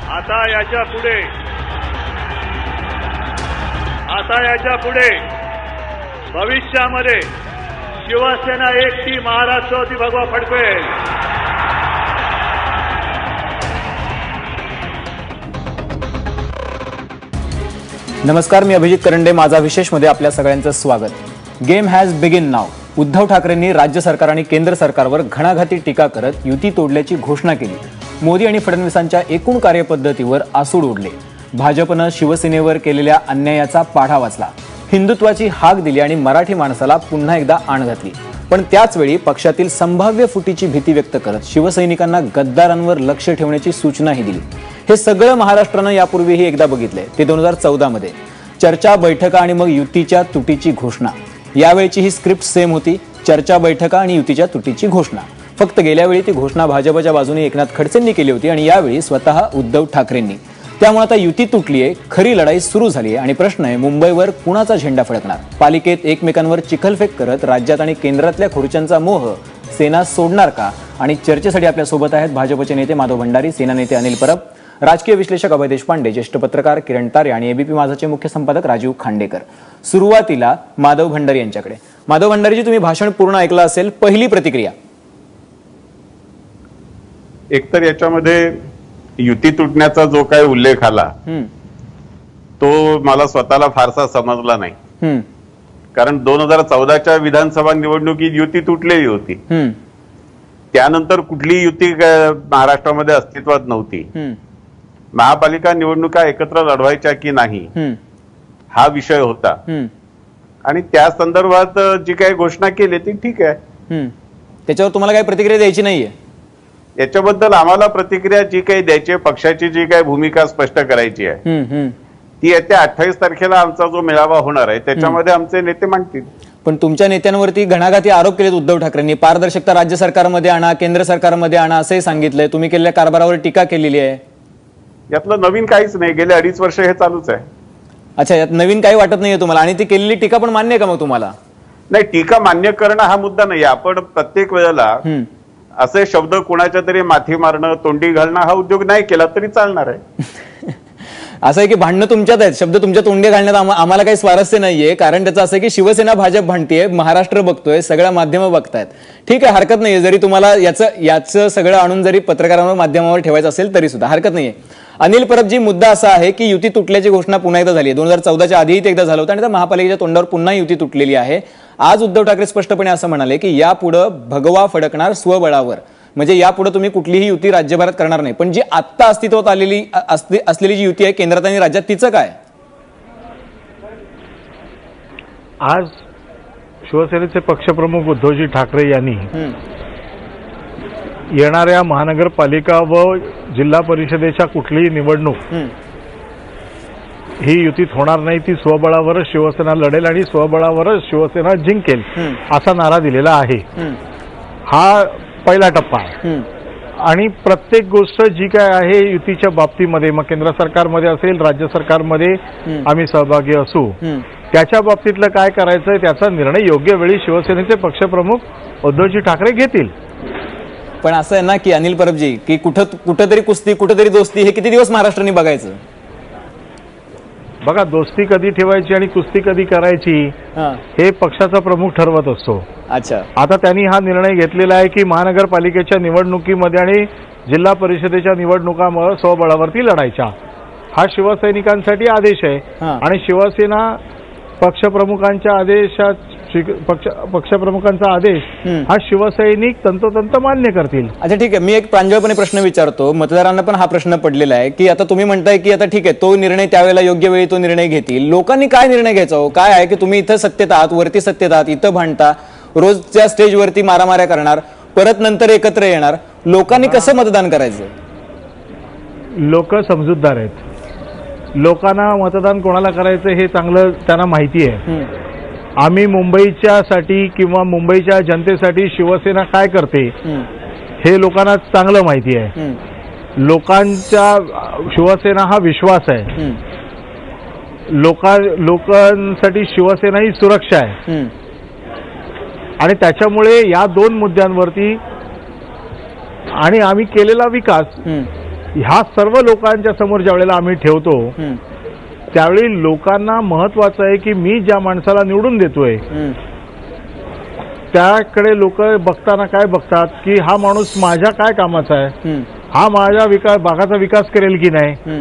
आता याच्या पुढे भविष्यामध्ये शिवसेना एकटी महाराष्ट्रावरती भगवा फडकवेल. नमस्कार, मी अभिजित करंडे. माझा विशेषमध्ये आपल्या सगळ्यांचं स्वागत. गेम हॅज बिगिन नाव. उद्धव ठाकरेंनी राज्य सरकार आणि केंद्र सरकारवर घणाघाती टीका करत युती तोडल्याची घोषणा केली. मोदी आणि फडणवीसांच्या एकूण कार्यपद्धतीवर आसूड ओढले. भाजपनं शिवसेनेवर केलेल्या अन्यायाचा पाढा वाचला. हिंदुत्वाची हाक दिली आणि मराठी माणसाला पुन्हा एकदा आण घातली. पण त्याच वेळी पक्षातील संभाव्य फुटीची भीती व्यक्त करत शिवसैनिकांना गद्दारांवर लक्ष ठेवण्याची सूचनाही दिली. हे सगळं महाराष्ट्रानं यापूर्वीही एकदा बघितलंय, ते 2014 मध्ये. चर्चा, बैठका आणि मग युतीच्या तुटीची घोषणा. यावेळची ही स्क्रिप्ट सेम होती. चर्चा, बैठका आणि युतीच्या तुटीची घोषणा. फक्त गेल्या वेळी ती घोषणा भाजपच्या बाजूने एकनाथ खडसेंनी केली होती आणि यावेळी स्वतः उद्धव ठाकरेंनी. त्यामुळे आता युती तुटलीये, खरी लढाई सुरू झाली आहे आणि प्रश्न आहे मुंबईवर कुणाचा झेंडा फडकणार. पालिकेत एकमेकांवर चिखलफेक करत राज्यात आणि केंद्रातल्या खुर्च्यांचा मोह सेना सोडणार का? आणि चर्चेसाठी आपल्या सोबत आहेत भाजपचे नेते माधव भंडारी, सेना नेते अनिल परब, राजकीय विश्लेषक अभय देशपांडे, ज्येष्ठ पत्रकार किरण तारे आणि एबीपी माझाचे मुख्य संपादक राजीव खांडेकर. सुरुवातीला माधव भंडारी यांच्याकडे. माधव भंडारीजी, तुम्ही भाषण पूर्ण ऐकलं असेल, पहिली प्रतिक्रिया? एकतर याच्यामध्ये युती तुटण्याचा जो काही उल्लेख आला तो मला स्वतःला फारसा समजला नाही. कारण 2014च्या विधानसभा निवडणुकीत युती तुटलेली होती. त्यानंतर कुठली युती महाराष्ट्रामध्ये अस्तित्वात नव्हती. महापालिका निवडणुका एकत्र लढवायच्या की नाही हा विषय होता आणि त्या संदर्भात जी काही घोषणा केली ती ठीक आहे. त्याच्यावर तुम्हाला काही प्रतिक्रिया द्यायची नाहीये? याच्याबद्दल आम्हाला प्रतिक्रिया जी काही द्यायची आहे, पक्षाची जी काही भूमिका स्पष्ट करायची आहे ती येत्या 28 तारखेला आमचा जो मेळावा होणार आहे त्याच्यामध्ये आमचे नेते मांडतील. पण तुमच्या नेत्यांवरती घणाघाती आरोप केलेत उद्धव ठाकरेंनी. पारदर्शकता राज्य सरकारमध्ये आणा, केंद्र सरकारमध्ये आणा असंही सांगितलंय. तुम्ही केलेल्या कारभारावर टीका केलेली आहे. यातलं नवीन काहीच नाही. गेले 2.5 वर्ष हे चालूच आहे. अच्छा, यात नवीन काही वाटत नाहीये तुम्हाला? आणि ती केलेली टीका पण मान्य आहे का मग तुम्हाला? नाही, टीका मान्य करणं हा मुद्दा नाही. आपण प्रत्येक वेळेला असे शब्द कोणाच्या तरी माथी मारणं, तोंडी घालणं हा उद्योग नाही केला तरी चालणार आहे. असं आहे की भांडणं तुमच्यात आहेत, शब्द तुमच्या तोंडी घालण्यात आम्हाला काही स्वारस्य नाहीये. कारण त्याचं असं आहे की शिवसेना भाजप भांडतीये, महाराष्ट्र बघतोय, सगळ्या माध्यमं बघतायत. ठीक आहे, हरकत नाहीये. जरी तुम्हाला याचं सगळं आणून जरी पत्रकारांवर, माध्यमावर ठेवायचं असेल तरी सुद्धा हरकत नाहीये. अनिल परबजी, मुद्दा असा आहे की युती तुटल्याची घोषणा पुन्हा एकदा झाली आहे. 2014च्या आधीही ते एकदा झालं होतं आणि त्या महापालिकेच्या तोंडावर पुन्हा युती तुटलेली आहे. आज उद्धव ठाकरे स्पष्टपणे असं म्हणाले की यापुढे भगवा फडकणार स्वबळावर. म्हणजे यापुढे तुम्ही कुठलीही युती राज्यभरात करणार नाही. पण जी आत्ता अस्तित्वात असलेली जी युती आहे केंद्रात आणि राज्यात, तिचं काय? आज शिवसेनेचे पक्षप्रमुख उद्धवजी ठाकरे यांनी येणाऱ्या महानगरपालिका व जिल्हा परिषदेच्या कुठलीही निवडणूक ही युतीत होणार नाही, ती स्वबळावरच शिवसेना लढेल आणि स्वबळावरच शिवसेना जिंकेल असा नारा दिलेला आहे. हा पहिला टप्पा आहे. आणि प्रत्येक गोष्ट जी काय आहे युतीच्या बाबतीमध्ये, मग केंद्र सरकारमध्ये असेल, राज्य सरकारमध्ये आम्ही सहभागी असू, त्याच्या बाबतीतलं काय करायचंय त्याचा निर्णय योग्य वेळी शिवसेनेचे पक्षप्रमुख उद्धवजी ठाकरे घेतील. पण असं आहे ना की अनिल परबजी, की कुठंतरी कुस्ती, कुठंतरी दोस्ती, हे किती दिवस महाराष्ट्राने बघायचं? बघा, दोस्ती कधी ठेवायची आणि कुस्ती कधी करायची हे पक्षाचा प्रमुख ठरवत असतो. अच्छा, आता त्यांनी हा निर्णय घेतलेला आहे की महानगरपालिकेच्या निवडणुकीमध्ये आणि जिल्हा परिषदेच्या निवडणुका स्वबळावरती लढायच्या. हा शिवसैनिकांसाठी आदेश आहे आणि शिवसेना पक्षप्रमुखांच्या पक्षप्रमुखांचा आदेश हा शिवसैनिक तंतोतंत मान्य करतील. अच्छा, ठीक आहे. मी एक प्रांजळपणे प्रश्न विचारतो, मतदारांना पण हा प्रश्न पडलेला आहे की आता तुम्ही म्हणताय की आता ठीक आहे, तो निर्णय त्यावेळेला योग्य वेळी तो निर्णय घेतील. लोकांनी काय निर्णय घ्यायचा हो? काय आहे की तुम्ही इथं सत्तेत आहात, वरती सत्तेत आहात, इथं भांडता, रोजच्या स्टेजवरती मारामाऱ्या करणार, परत नंतर एकत्र येणार. लोकांनी कसं मतदान करायचं? लोक समजूतदार आहेत. लोकांना मतदान कोणाला करायचं हे चांगलं त्यांना माहिती आहे. आम्ही मुंबईच्यासाठी किंवा मुंबईच्या जनतेसाठी शिवसेना काय करते हे लोकांना चांगलं माहिती आहे. लोकांच्या शिवसेना हा विश्वास आहे. लोकांसाठी शिवसेना ही सुरक्षा आहे आणि त्याच्यामुळे या दोन मुद्द्यांवरती आणि आम्ही केलेला विकास ह्या सर्व लोकांच्या समोर ज्या वेळेला आम्ही ठेवतो त्यावेळी लोकांना महत्वाचं आहे की मी ज्या माणसाला निवडून देतोय त्याकडे लोक बघताना काय बघतात की हा माणूस माझ्या काय कामाचा आहे, हा माझ्या भागाचा विकास करेल की नाही,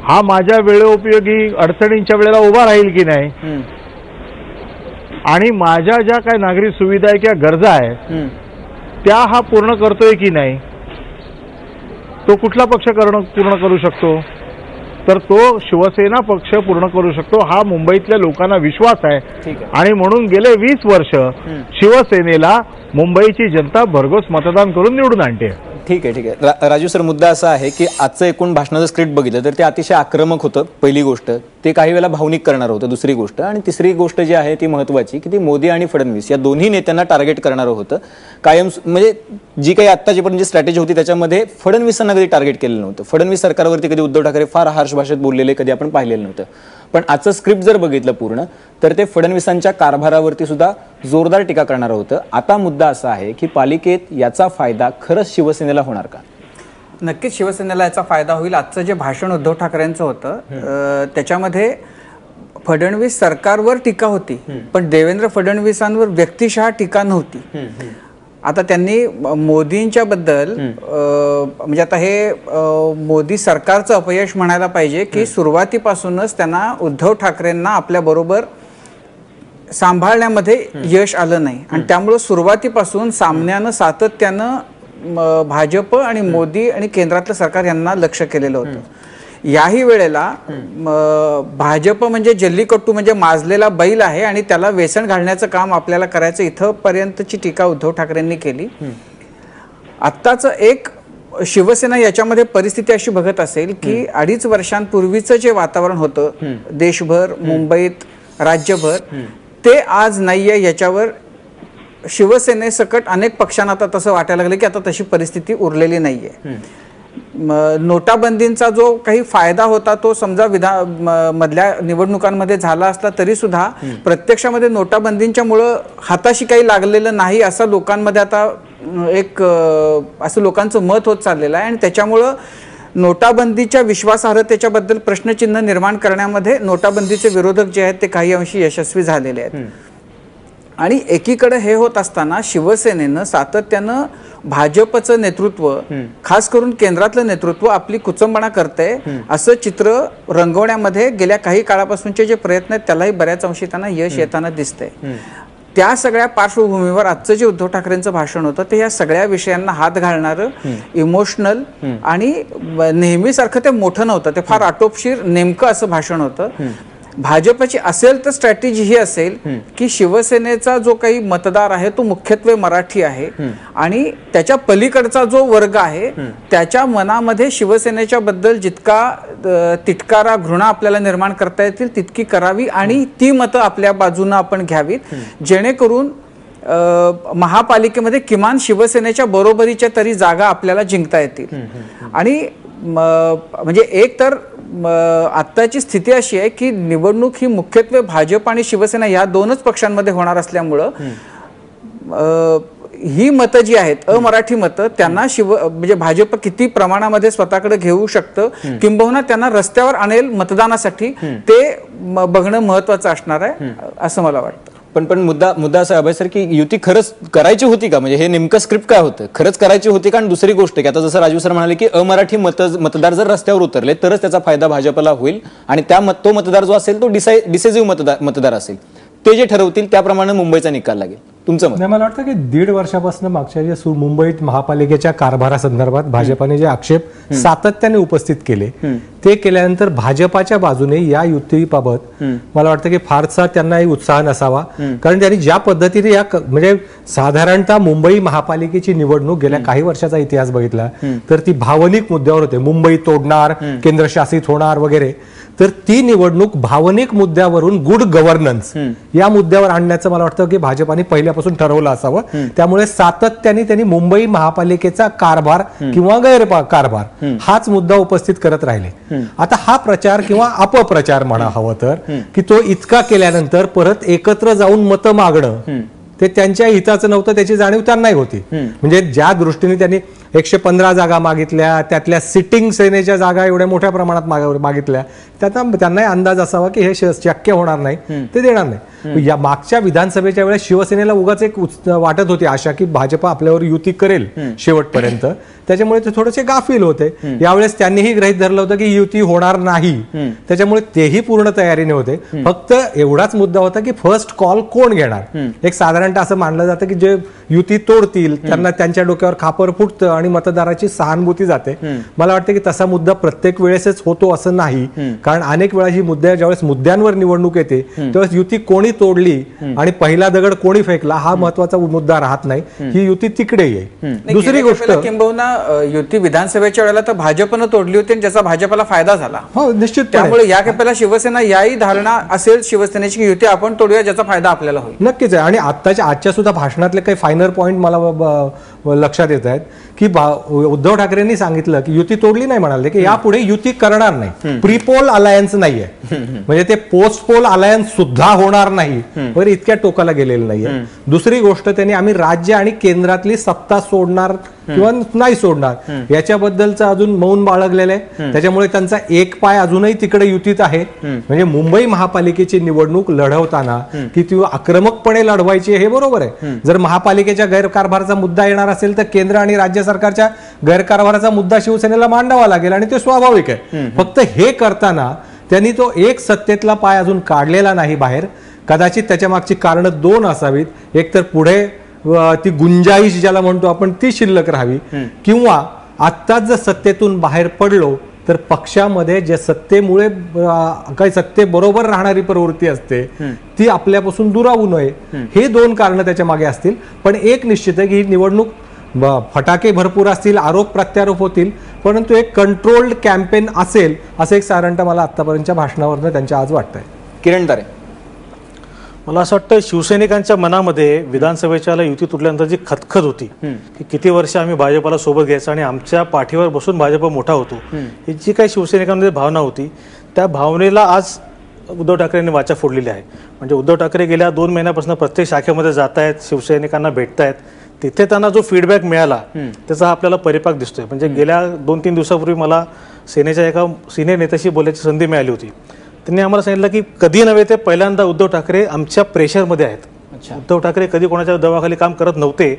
हा माझ्या वेळोपयोगी अडचणींच्या वेळेला उभा राहील की नाही, आणि माझ्या ज्या काय नागरी सुविधा आहे किंवा गरजा आहे त्या हा पूर्ण करतोय की नाही. तो कुठला पक्ष पूर्ण करू शकतो, तर तो शिवसेना पक्ष पूर्ण करू शकतो हा मुंबईतल्या लोकांना विश्वास आहे. आणि म्हणून गेले 20 वर्ष शिवसेनेला मुंबईची जनता भरघोस मतदान करून निवडून आणते. ठीक आहे. राजू सर, मुद्दा असा आहे की आजचं एकूण भाषणाचं स्क्रिप्ट बघितलं तर ते अतिशय आक्रमक होतं. पहिली गोष्ट ते काही वेळेला भावनिक करणार होतं, दुसरी गोष्ट, आणि तिसरी गोष्ट जी आहे ती महत्वाची की ती मोदी आणि फडणवीस या दोन्ही नेत्यांना टार्गेट करणारं होतं. कायम म्हणजे जी काही आत्ताची पण जी स्ट्रॅटेजी होती त्याच्यामध्ये फडणवीसांना कधी टार्गेट केलेलं नव्हतं. फडणवीस सरकारवरती कधी उद्धव ठाकरे फार हार्श भाषेत बोललेले कधी आपण पाहिलेलं नव्हतं. पण आजचं स्क्रिप्ट जर बघितलं पूर्ण तर ते फडणवीसांच्या कारभारावरती सुद्धा जोरदार टीका करणारं होतं. आता मुद्दा असा आहे की पालिकेत याचा फायदा खरंच शिवसेनेला होणार का? नक्कीच शिवसेनेला याचा फायदा होईल. आजचं जे भाषण उद्धव ठाकरेंचं होतं त्याच्यामध्ये फडणवीस सरकारवर टीका होती पण देवेंद्र फडणवीसांवर व्यक्तिशः टीका नव्हती. आता त्यांनी मोदींच्या बद्दल म्हणजे आता हे मोदी सरकारचं अपयश म्हणायला पाहिजे की सुरुवातीपासूनच त्यांना उद्धव ठाकरेंना आपल्या बरोबर सांभाळण्यामध्ये यश आलं नाही आणि त्यामुळे सुरुवातीपासून सातत्यानं भाजप आणि मोदी आणि केंद्रातलं सरकार यांना लक्ष केलेलं होतं. याही वेळेला भाजप म्हणजे जल्लीकट्टू म्हणजे माजलेला बैल आहे आणि त्याला वेसण घालण्याचं काम आपल्याला करायचं, इथपर्यंतची टीका उद्धव ठाकरेंनी केली. आत्ताच एक शिवसेना याच्यामध्ये परिस्थिती अशी बघत असेल की 2.5 वर्षांपूर्वीचं जे वातावरण होतं देशभर, मुंबईत, राज्यभर, ते आज नाहीये. याच्यावर शिवसेनेसकट अनेक पक्षांना आता तसं वाटायला लागलं की आता तशी परिस्थिती उरलेली नाहीये. नोटाबंदीचा जो काही फायदा होता तो समजा मधल्या निवडणुकांमध्ये झाला असला तरी सुद्धा प्रत्यक्षामध्ये नोटाबंदीच्यामुळं हाताशी काही लागलेलं नाही असं लोकांमध्ये आता एक असं लोकांचं मत होत चाललेलं आहे. आणि त्याच्यामुळं नोटाबंदीच्या विश्वासार्हतेच्याबद्दल प्रश्नचिन्ह निर्माण करण्यामध्ये नोटाबंदीचे विरोधक जे आहेत ते काही अंशी यशस्वी झालेले आहेत. आणि एकीकडे हे होत असताना शिवसेनेनं सातत्यानं भाजपचं नेतृत्व, खास करून केंद्रातलं नेतृत्व आपली कुचंबणा करते असं चित्र रंगवण्यामध्ये गेल्या काही काळापासूनचे जे प्रयत्न आहेत त्यालाही बऱ्याच अंशी त्यांना यश येताना दिसतंय. त्या सगळ्या पार्श्वभूमीवर आजचं जे उद्धव ठाकरेंचं भाषण होतं ते या सगळ्या विषयांना हात घालणारं, इमोशनल आणि नेहमीसारखं ते मोठं नव्हतं, ते फार आटोपशीर नेमकं असं भाषण होतं. भाजपची असेल तर स्ट्रॅटेजी ही असेल की शिवसेनेचा जो काही मतदार आहे तो मुख्यत्वे मराठी आहे आणि त्याच्या पलीकडचा जो वर्ग आहे त्याच्या मनामध्ये शिवसेनेच्या बद्दल जितका तिटकारा, घृणा आपल्याला निर्माण करता येतील तितकी करावी आणि ती मतं आपल्या बाजूने आपण घ्यावीत, जेणेकरून महापालिकेमध्ये किमान शिवसेनेच्या बरोबरीच्या तरी जागा आपल्याला जिंकता येतील. आणि म्हणजे एक तर आत्ताची स्थिती अशी आहे की निवडणूक ही मुख्यत्वे भाजप आणि शिवसेना या दोनच पक्षांमध्ये होणार असल्यामुळं ही मतं जी आहेत अमराठी मतं त्यांना म्हणजे भाजप किती प्रमाणामध्ये स्वतःकडे घेऊ शकतं किंबहुना त्यांना रस्त्यावर आणेल मतदानासाठी ते बघणं महत्वाचं असणार आहे असं मला वाटतं. पण मुद्दा असा अभय सर की युती खरंच करायची होती का? म्हणजे हे नेमकं स्क्रिप्ट काय होतं, खरंच करायची होती का? आणि दुसरी गोष्ट की आता जसं राजू सर म्हणाले की अमराठी मतदार जर रस्त्यावर उतरले तरच त्याचा फायदा भाजपला होईल आणि तो मतदार जो असेल तो डिसायझिव्ह मतदार असेल, ते जे ठरवतील त्याप्रमाणे मुंबईचा निकाल लागेल. तुमचं मत? मला वाटतं की 1.5 वर्षापासून मागच्या जे मुंबईत महापालिकेच्या कारभारासंदर्भात भाजपाने जे आक्षेप सातत्याने उपस्थित केले ते केल्यानंतर भाजपाच्या बाजूने या युतीबाबत मला वाटतं की फारसा त्यांनाही उत्साह नसावा. कारण त्यांनी ज्या पद्धतीने म्हणजे साधारणतः मुंबई महापालिकेची निवडणूक गेल्या काही वर्षाचा इतिहास बघितला तर ती भावनिक मुद्द्यावर होते, मुंबई तोडणार, केंद्रशासित होणार वगैरे. तर ती निवडणूक भावनिक मुद्द्यावरून गुड गव्हर्नन्स या मुद्द्यावर आणण्याचं मला वाटतं की भाजपाने पहिल्यापासून ठरवलं असावं. त्यामुळे सातत्याने त्यांनी मुंबई महापालिकेचा कारभार किंवा गैरकारभार हाच मुद्दा उपस्थित करत राहिले. आता हा प्रचार किंवा अपप्रचार म्हणा हवं तर की तो इतका केल्यानंतर परत एकत्र जाऊन मतं मागणं ते त्यांच्या हिताचं नव्हतं, त्याची जाणीव त्यांनाही होती. म्हणजे ज्या दृष्टीने त्यांनी 115 जागा मागितल्या, त्यातल्या सिटिंग सेनेच्या जागा एवढ्या मोठ्या प्रमाणात मागितल्या, त्यांनाही अंदाज असावा की हे शक्य होणार नाही, ते देणार नाही. या मागच्या विधानसभेच्या वेळेस शिवसेनेला उगाच एक वाटत होती आशा की भाजपा आपल्यावर युती करेल शेवटपर्यंत, त्याच्यामुळे ते थोडेसे गाफील होते. यावेळेस त्यांनीही गृहीत धरलं होतं की युती होणार नाही, त्याच्यामुळे तेही पूर्ण तयारीने होते. फक्त एवढाच मुद्दा होता की फर्स्ट कॉल कोण घेणार. एक साधारणतः असं मानलं जातं की जे युती तोडतील त्यांना त्यांच्या डोक्यावर खापर फुटतं आणि मतदाराची सहानुभूती जाते. मला वाटतं की तसा मुद्दा प्रत्येक वेळेसच होतो असं नाही, कारण अनेक वेळा ही ज्यावेळेस मुद्द्यांवर निवडणूक येते त्यावेळेस युती कोणी तोडली आणि पहिला दगड कोणी फेकला हा महत्वाचा मुद्दा राहत नाही, ही युती तिकडे येईल. दुसरी गोष्ट, किंबहुना युती विधानसभेच्या वेळेला तर भाजपनं तोडली होती आणि ज्याचा भाजपला फायदा झाला. हो निश्चित. त्यामुळे या खेपेला शिवसेना याही धारणा असेल शिवसेनेची की युती आपण तोडूया ज्याचा फायदा आपल्याला होईल. नक्कीच आहे. आणि आजच्या सुद्धा भाषणातले काही फायनल पॉईंट मला लक्षात येत आहेत की उद्धव ठाकरेंनी सांगितलं की युती तोडली नाही, म्हणाले की यापुढे युती करणार नाही, प्रीपोल अलायन्स नाहीये, म्हणजे ते पोस्ट पोल अलायन्स सुद्धा होणार नाही वगैरे, इतक्या टोकाला गेलेलं नाहीये. दुसरी गोष्ट, त्यांनी आम्ही राज्य आणि केंद्रातली सत्ता सोडणार किंवा नाही सोडणार याच्याबद्दलचं अजून मौन बाळगलेलं आहे. त्याच्यामुळे त्यांचा एक पाय अजूनही तिकडे युतीत आहे. म्हणजे मुंबई महापालिकेची निवडणूक लढवताना की ती आक्रमकपणे लढवायची हे बरोबर आहे. जर महापालिकेच्या गैरकारभाराचा मुद्दा येणार असेल तर केंद्र आणि राज्य सरकारच्या गैरकारभाराचा मुद्दा शिवसेनेला मांडावा लागेल आणि ते स्वाभाविक आहे. फक्त हे करताना त्यांनी तो एक सत्तेतला पाय अजून काढलेला नाही बाहेर. कदाचित त्याच्या मागची कारणं दोन असावीत. एक तर पुढे ती गुंजाईश ज्याला म्हणतो आपण ती शिल्लक राहावी, किंवा आत्ताच जर सत्तेतून बाहेर पडलो तर पक्षामध्ये जे सत्तेमुळे काही सत्तेबरोबर राहणारी प्रवृत्ती असते ती आपल्यापासून दुरावू नये, हे दोन कारणं त्याच्या मागे असतील. पण एक निश्चित आहे की ही निवडणूक फटाके भरपूर असतील, आरोप प्रत्यारोप होतील, परंतु एक कंट्रोल्ड कॅम्पेन असेल असं एक साधारणतः मला आतापर्यंतच्या भाषणावरनं त्यांच्या आज वाटतंय. किरण तारे, मला असं वाटतं शिवसैनिकांच्या मनामध्ये विधानसभेच्या युती तुटल्यानंतर जी खतखत होती की किती वर्ष आम्ही भाजपला सोबत घ्यायचं आणि आमच्या पाठीवर बसून भाजप मोठा होतो, ही जी काही शिवसैनिकांमध्ये भावना होती त्या भावनेला आज उद्धव ठाकरेंनी वाचा फोडलेली आहे. म्हणजे उद्धव ठाकरे गेल्या 2 महिन्यापासून प्रत्येक शाखेमध्ये जात आहेत, शिवसैनिकांना भेटतायत, तिथे त्यांना जो फीडबॅक मिळाला त्याचा आपल्याला परिपाक दिसतोय. म्हणजे गेल्या 2-3 दिवसापूर्वी मला सेनेच्या एका सिनियर नेत्याशी बोलायची संधी मिळाली होती. त्यांनी आम्हाला सांगितलं की कधी नव्हे ते पहिल्यांदा उद्धव ठाकरे आमच्या प्रेशरमध्ये आहेत. उद्धव ठाकरे कधी कोणाच्या दबावाखाली काम करत नव्हते,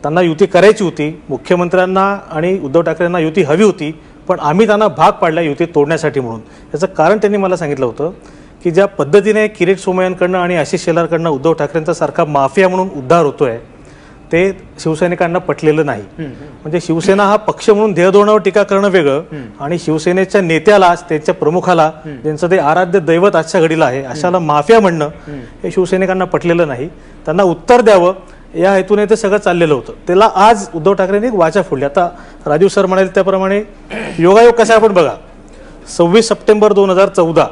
त्यांना युती करायची होती, मुख्यमंत्र्यांना आणि उद्धव ठाकरेंना युती हवी होती, पण आम्ही त्यांना भाग पाडला युती तोडण्यासाठी म्हणून. याचं कारण त्यांनी मला सांगितलं होतं की ज्या पद्धतीने किरीट सोमय्यांकडनं आणि आशिष शेलारकडनं उद्धव ठाकरेंचा सारखा माफिया म्हणून उद्धार होतोय ते शिवसैनिकांना पटलेलं नाही. म्हणजे शिवसेना हा पक्ष म्हणून ध्येयधोरणावर टीका करणं वेगळं आणि शिवसेनेच्या नेत्याला, त्यांच्या प्रमुखाला, ज्यांचं ते आराध्य दैवत आजच्या घडीला आहे, अशाला माफिया म्हणणं हे शिवसैनिकांना पटलेलं नाही. त्यांना उत्तर द्यावं या हेतूने ते सगळं चाललेलं होतं. त्याला आज उद्धव ठाकरेंनी वाचा फोडली. आता राजीव सर म्हणाले त्याप्रमाणे योगायोग कसा आपण बघा, 26 सप्टेंबर 2014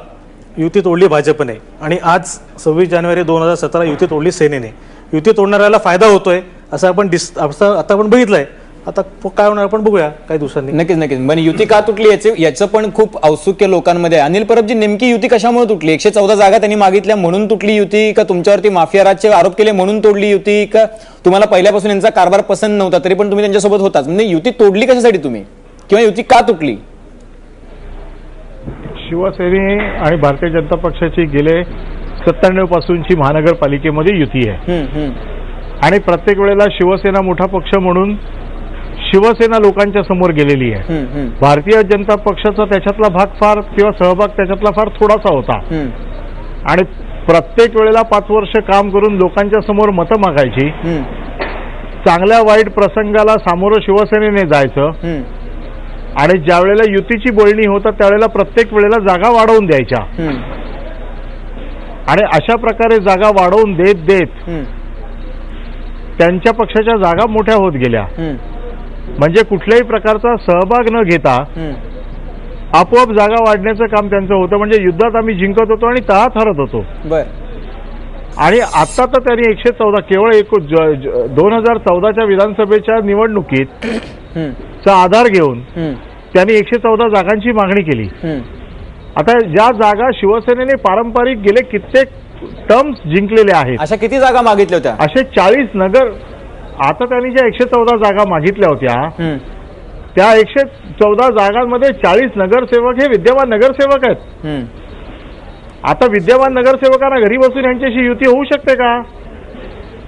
युती तोडली भाजपने आणि आज 26 जानेवारी 2017 युती तोडली सेनेने. युती तोडणाऱ्याला फायदा होतोय असं आपण आता आपण बघितलंय. आता काय होणार आपण बघूया काही दिवसांनी. नक्कीच. पण युती का तुटली याचं पण खूप औत्सुक्य लोकांमध्ये. अनिल परबजी, नेमकी युती कशामुळे तुटली? 114 जागा त्यांनी मागितल्या म्हणून तुटली युती, का तुमच्यावरती माफिया राजचे आरोप केले म्हणून तोडली युती, का तुम्हाला पहिल्यापासून यांचा कारभार पसंत नव्हता तरी पण तुम्ही त्यांच्यासोबत होताच? म्हणजे युती तोडली कशासाठी तुम्ही, किंवा युती का तुटली? शिवसेने आणि भारतीय जनता पक्षाची गेले 97 पासूनची महानगरपालिकेमध्ये युती आहे आणि प्रत्येक वेळेला शिवसेना मोठा पक्ष म्हणून शिवसेना लोकांच्या समोर गेलेली आहे. भारतीय जनता पक्षाचा त्याच्यातला भाग फार किंवा सहभाग त्याच्यातला फार थोडासा होता आणि प्रत्येक वेळेला 5 वर्ष काम करून लोकांच्या समोर मतं मागायची. चांगल्या वाईट प्रसंगाला सामोरं शिवसेनेने जायचं आणि ज्या वेळेला युतीची बोलणी होतात त्यावेळेला प्रत्येक वेळेला जागा वाढवून द्यायच्या आणि अशा प्रकारे जागा वाढवून देत देत त्यांच्या पक्षाच्या जागा मोठ्या होत गेल्या. म्हणजे कुठल्याही प्रकारचा सहभाग न घेता आपोआप जागा वाढण्याचं काम त्यांचं होतं. म्हणजे युद्धात आम्ही जिंकत होतो आणि तहात हरत होतो. आणि आता तर त्यांनी 114 केवळ 2014च्या विधानसभेच्या निवडणुकीत चा आधार घेऊन त्यांनी 114 जागांची मागणी केली. आता ज्या जागा शिवसेनेने पारंपरिक गेले कित्येक टर्म्स जिंकलेल्या आहेत, अशा किती जागा मागितल्या होत्या? असे 40 नगर आता त्यांनी ज्या 114 जागा मागितल्या होत्या त्या 114 जागांमध्ये 40 नगरसेवक हे विद्यमान नगरसेवक आहेत. आता विद्यमान नगरसेवकांना घरी बसून यांच्याशी युती होऊ शकते का?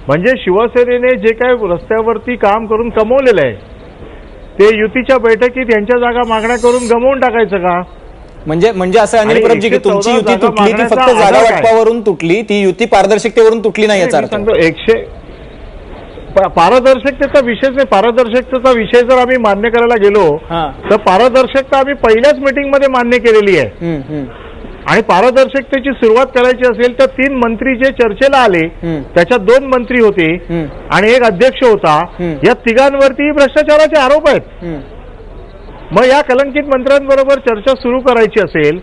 म्हणजे शिवसेनेने जे काही रस्त्यावरती काम करून कमवलेलं आहे ते युतीच्या बैठकीत यांच्या जागा मागण्या करून गमावून टाकायचं का? म्हणजे असं अनिल परबजी की तुमची युती तुटली ती फक्त जागा वाटपावरून तुटली, ती युती पारदर्शकतेवरून तुटली नाही याचा अर्थ? पारदर्शकतेचा विषय नाही. पारदर्शकतेचा विषय जर आम्ही मान्य करायला गेलो तर पारदर्शकता आम्ही पहिल्याच मीटिंगमध्ये मान्य केलेली आहे. आणि पारदर्शकतेची सुरुवात करायची असेल तर 3 मंत्री जे चर्चेला आले त्याच्यात 2 मंत्री होते आणि एक अध्यक्ष होता. या तिघांवरती भ्रष्टाचाराचे आरोप आहेत. मग या कलंकित मंत्र्यांबरोबर चर्चा सुरू करायची असेल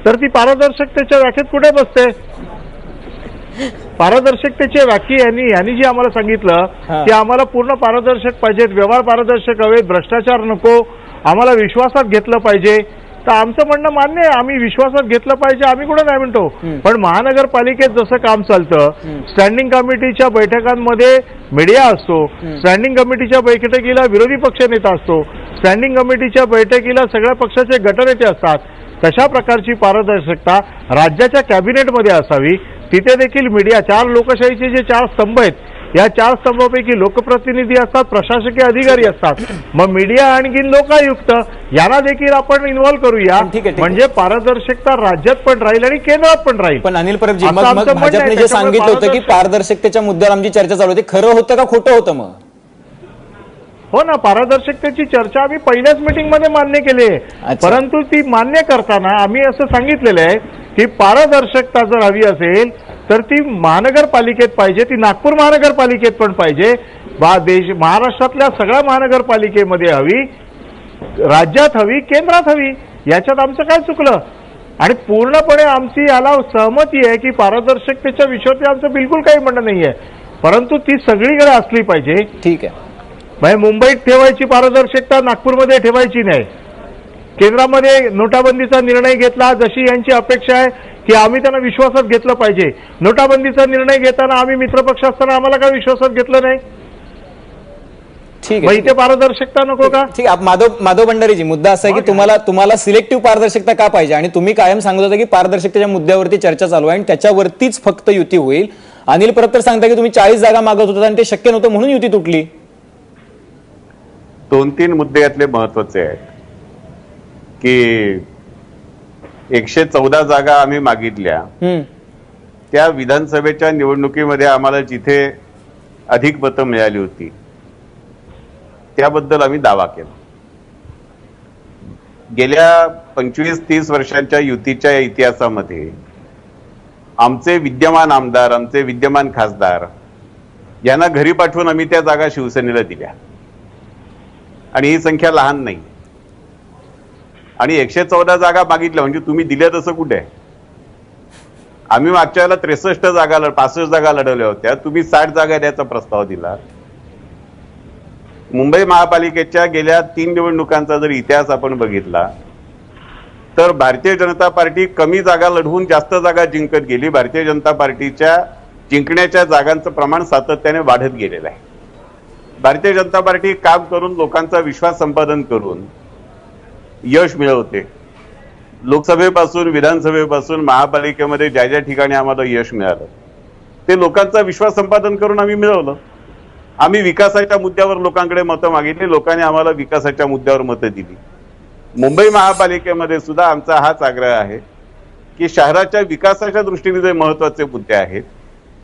तर ती पारदर्शकतेच्या व्याख्येत कुठे बसते? पारदर्शकतेची व्याख्या यांनी जी आम्हाला सांगितलं की आम्हाला पूर्ण पारदर्शक पाहिजेत, व्यवहार पारदर्शक हवेत, भ्रष्टाचार नको, आम्हाला विश्वासात घेतलं पाहिजे. तर आमचं म्हणणं मान्य आहे, आम्ही विश्वासात घेतलं पाहिजे, आम्ही कुठं नाही म्हणतो. पण महानगरपालिकेत जसं काम चालतं, स्टँडिंग कमिटीच्या बैठकांमध्ये मीडिया असतो, स्टँडिंग कमिटीच्या बैठकीला विरोधी पक्षनेता असतो, स्टँडिंग कमिटीच्या बैठकीला सगळ्या पक्षाचे गटनेते असतात. तशा प्रकारची पारदर्शकता राज्याच्या कॅबिनेटमध्ये असावी. तिथे देखील मीडिया, 4 लोकशाहीचे जे 4 स्तंभ आहेत या 4 स्तंभापैकी लोकप्रतिनिधी असतात, प्रशासकीय अधिकारी असतात, मग मीडिया आणखी लोकायुक्त यांना देखील आपण इन्व्हॉल्व करूया. म्हणजे पारदर्शकता राज्यात पण राहील आणि केंद्रात पण राहील. पण अनिल परबजी, मग भाजपने जे सांगितलं होतं की पारदर्शकतेच्या मुद्द्यावर आमची चर्चा चालू होती, खरं होतं का खोटं होतं? मग हो ना, पारदर्शकतेची चर्चा आम्ही पहिल्याच मीटिंगमध्ये मान्य केली आहे. परंतु ती मान्य करताना आम्ही असं सांगितलेलं आहे की पारदर्शकता जर हवी असेल तर ती महानगरपालिकेत पाहिजे, ती नागपूर महानगरपालिकेत पण पाहिजे, महाराष्ट्रातल्या सगळ्या महानगरपालिकेमध्ये हवी, राज्यात हवी, केंद्रात हवी. याच्यात आमचं काय चुकलं? आणि पूर्णपणे आमची याला सहमती आहे की पारदर्शकतेच्या विषयावरती आमचं बिलकुल काही म्हणणं नाहीये, परंतु ती सगळीकडे असली पाहिजे. ठीक आहे. म्हणजे मुंबईत ठेवायची पारदर्शकता, नागपूरमध्ये ठेवायची नाही. केंद्रामध्ये नोटाबंदीचा निर्णय घेतला, जशी यांची अपेक्षा आहे की आम्ही त्यांना विश्वासात घेतलं पाहिजे. नोटाबंदीचा निर्णय घेताना आम्ही मित्रपक्ष असताना आम्हाला काय विश्वासात घेतलं नाही? ठीक आहे, इथे पारदर्शकता नको का? ठीक आहे. माधव भंडारीजी, मुद्दा असा आहे की तुम्हाला सिलेक्टिव्ह पारदर्शकता का पाहिजे आणि तुम्ही कायम सांगत होता की पारदर्शकतेच्या मुद्द्यावरती चर्चा चालू आहे आणि त्याच्यावरतीच फक्त युती होईल. अनिल परब तर सांगता की तुम्ही 40 जागा मागत होता आणि ते शक्य नव्हतं म्हणून युती तुटली. 2-3 मुद्दे यातले महत्वाचे आहेत की 114 जागा आम्ही मागितल्या, त्या विधानसभेच्या निवडणुकीमध्ये आम्हाला जिथे अधिक मतं मिळाली होती त्याबद्दल आम्ही दावा केला. गेल्या 25-30 वर्षांच्या युतीच्या इतिहासामध्ये आमचे विद्यमान आमदार, आमचे विद्यमान खासदार यांना घरी पाठवून आम्ही त्या जागा शिवसेनेला दिल्या आणि ही संख्या लहान नाही. आणि 114 जागा मागितल्या म्हणजे तुम्ही दिल्या तसं कुठे? आम्ही मागच्या वेळेला 63 जागा 65 जागा लढवल्या होत्या, तुम्ही 60 जागा द्यायचा प्रस्ताव दिला. मुंबई महापालिकेच्या गेल्या 3 निवडणुकांचा जर इतिहास आपण बघितला तर भारतीय जनता पार्टी कमी जागा लढवून जास्त जागा जिंकत गेली. भारतीय जनता पार्टीच्या जिंकण्याच्या जागांचं प्रमाण सातत्याने वाढत गेलेलं आहे. भारतीय जनता पार्टी काम करून लोकांचा विश्वास संपादन करून यश मिळवते. लोकसभेपासून विधानसभेपासून महापालिकेमध्ये ज्या ज्या ठिकाणी आम्हाला यश मिळालं ते लोकांचा विश्वास संपादन करून आम्ही मिळवलं. आम्ही विकासाच्या मुद्द्यावर लोकांकडे मतं मागितली, लोकांनी आम्हाला विकासाच्या मुद्द्यावर मतं दिली. मुंबई महापालिकेमध्ये सुद्धा आमचा हाच आग्रह आहे की शहराच्या विकासाच्या दृष्टीने जे महत्वाचे मुद्दे आहेत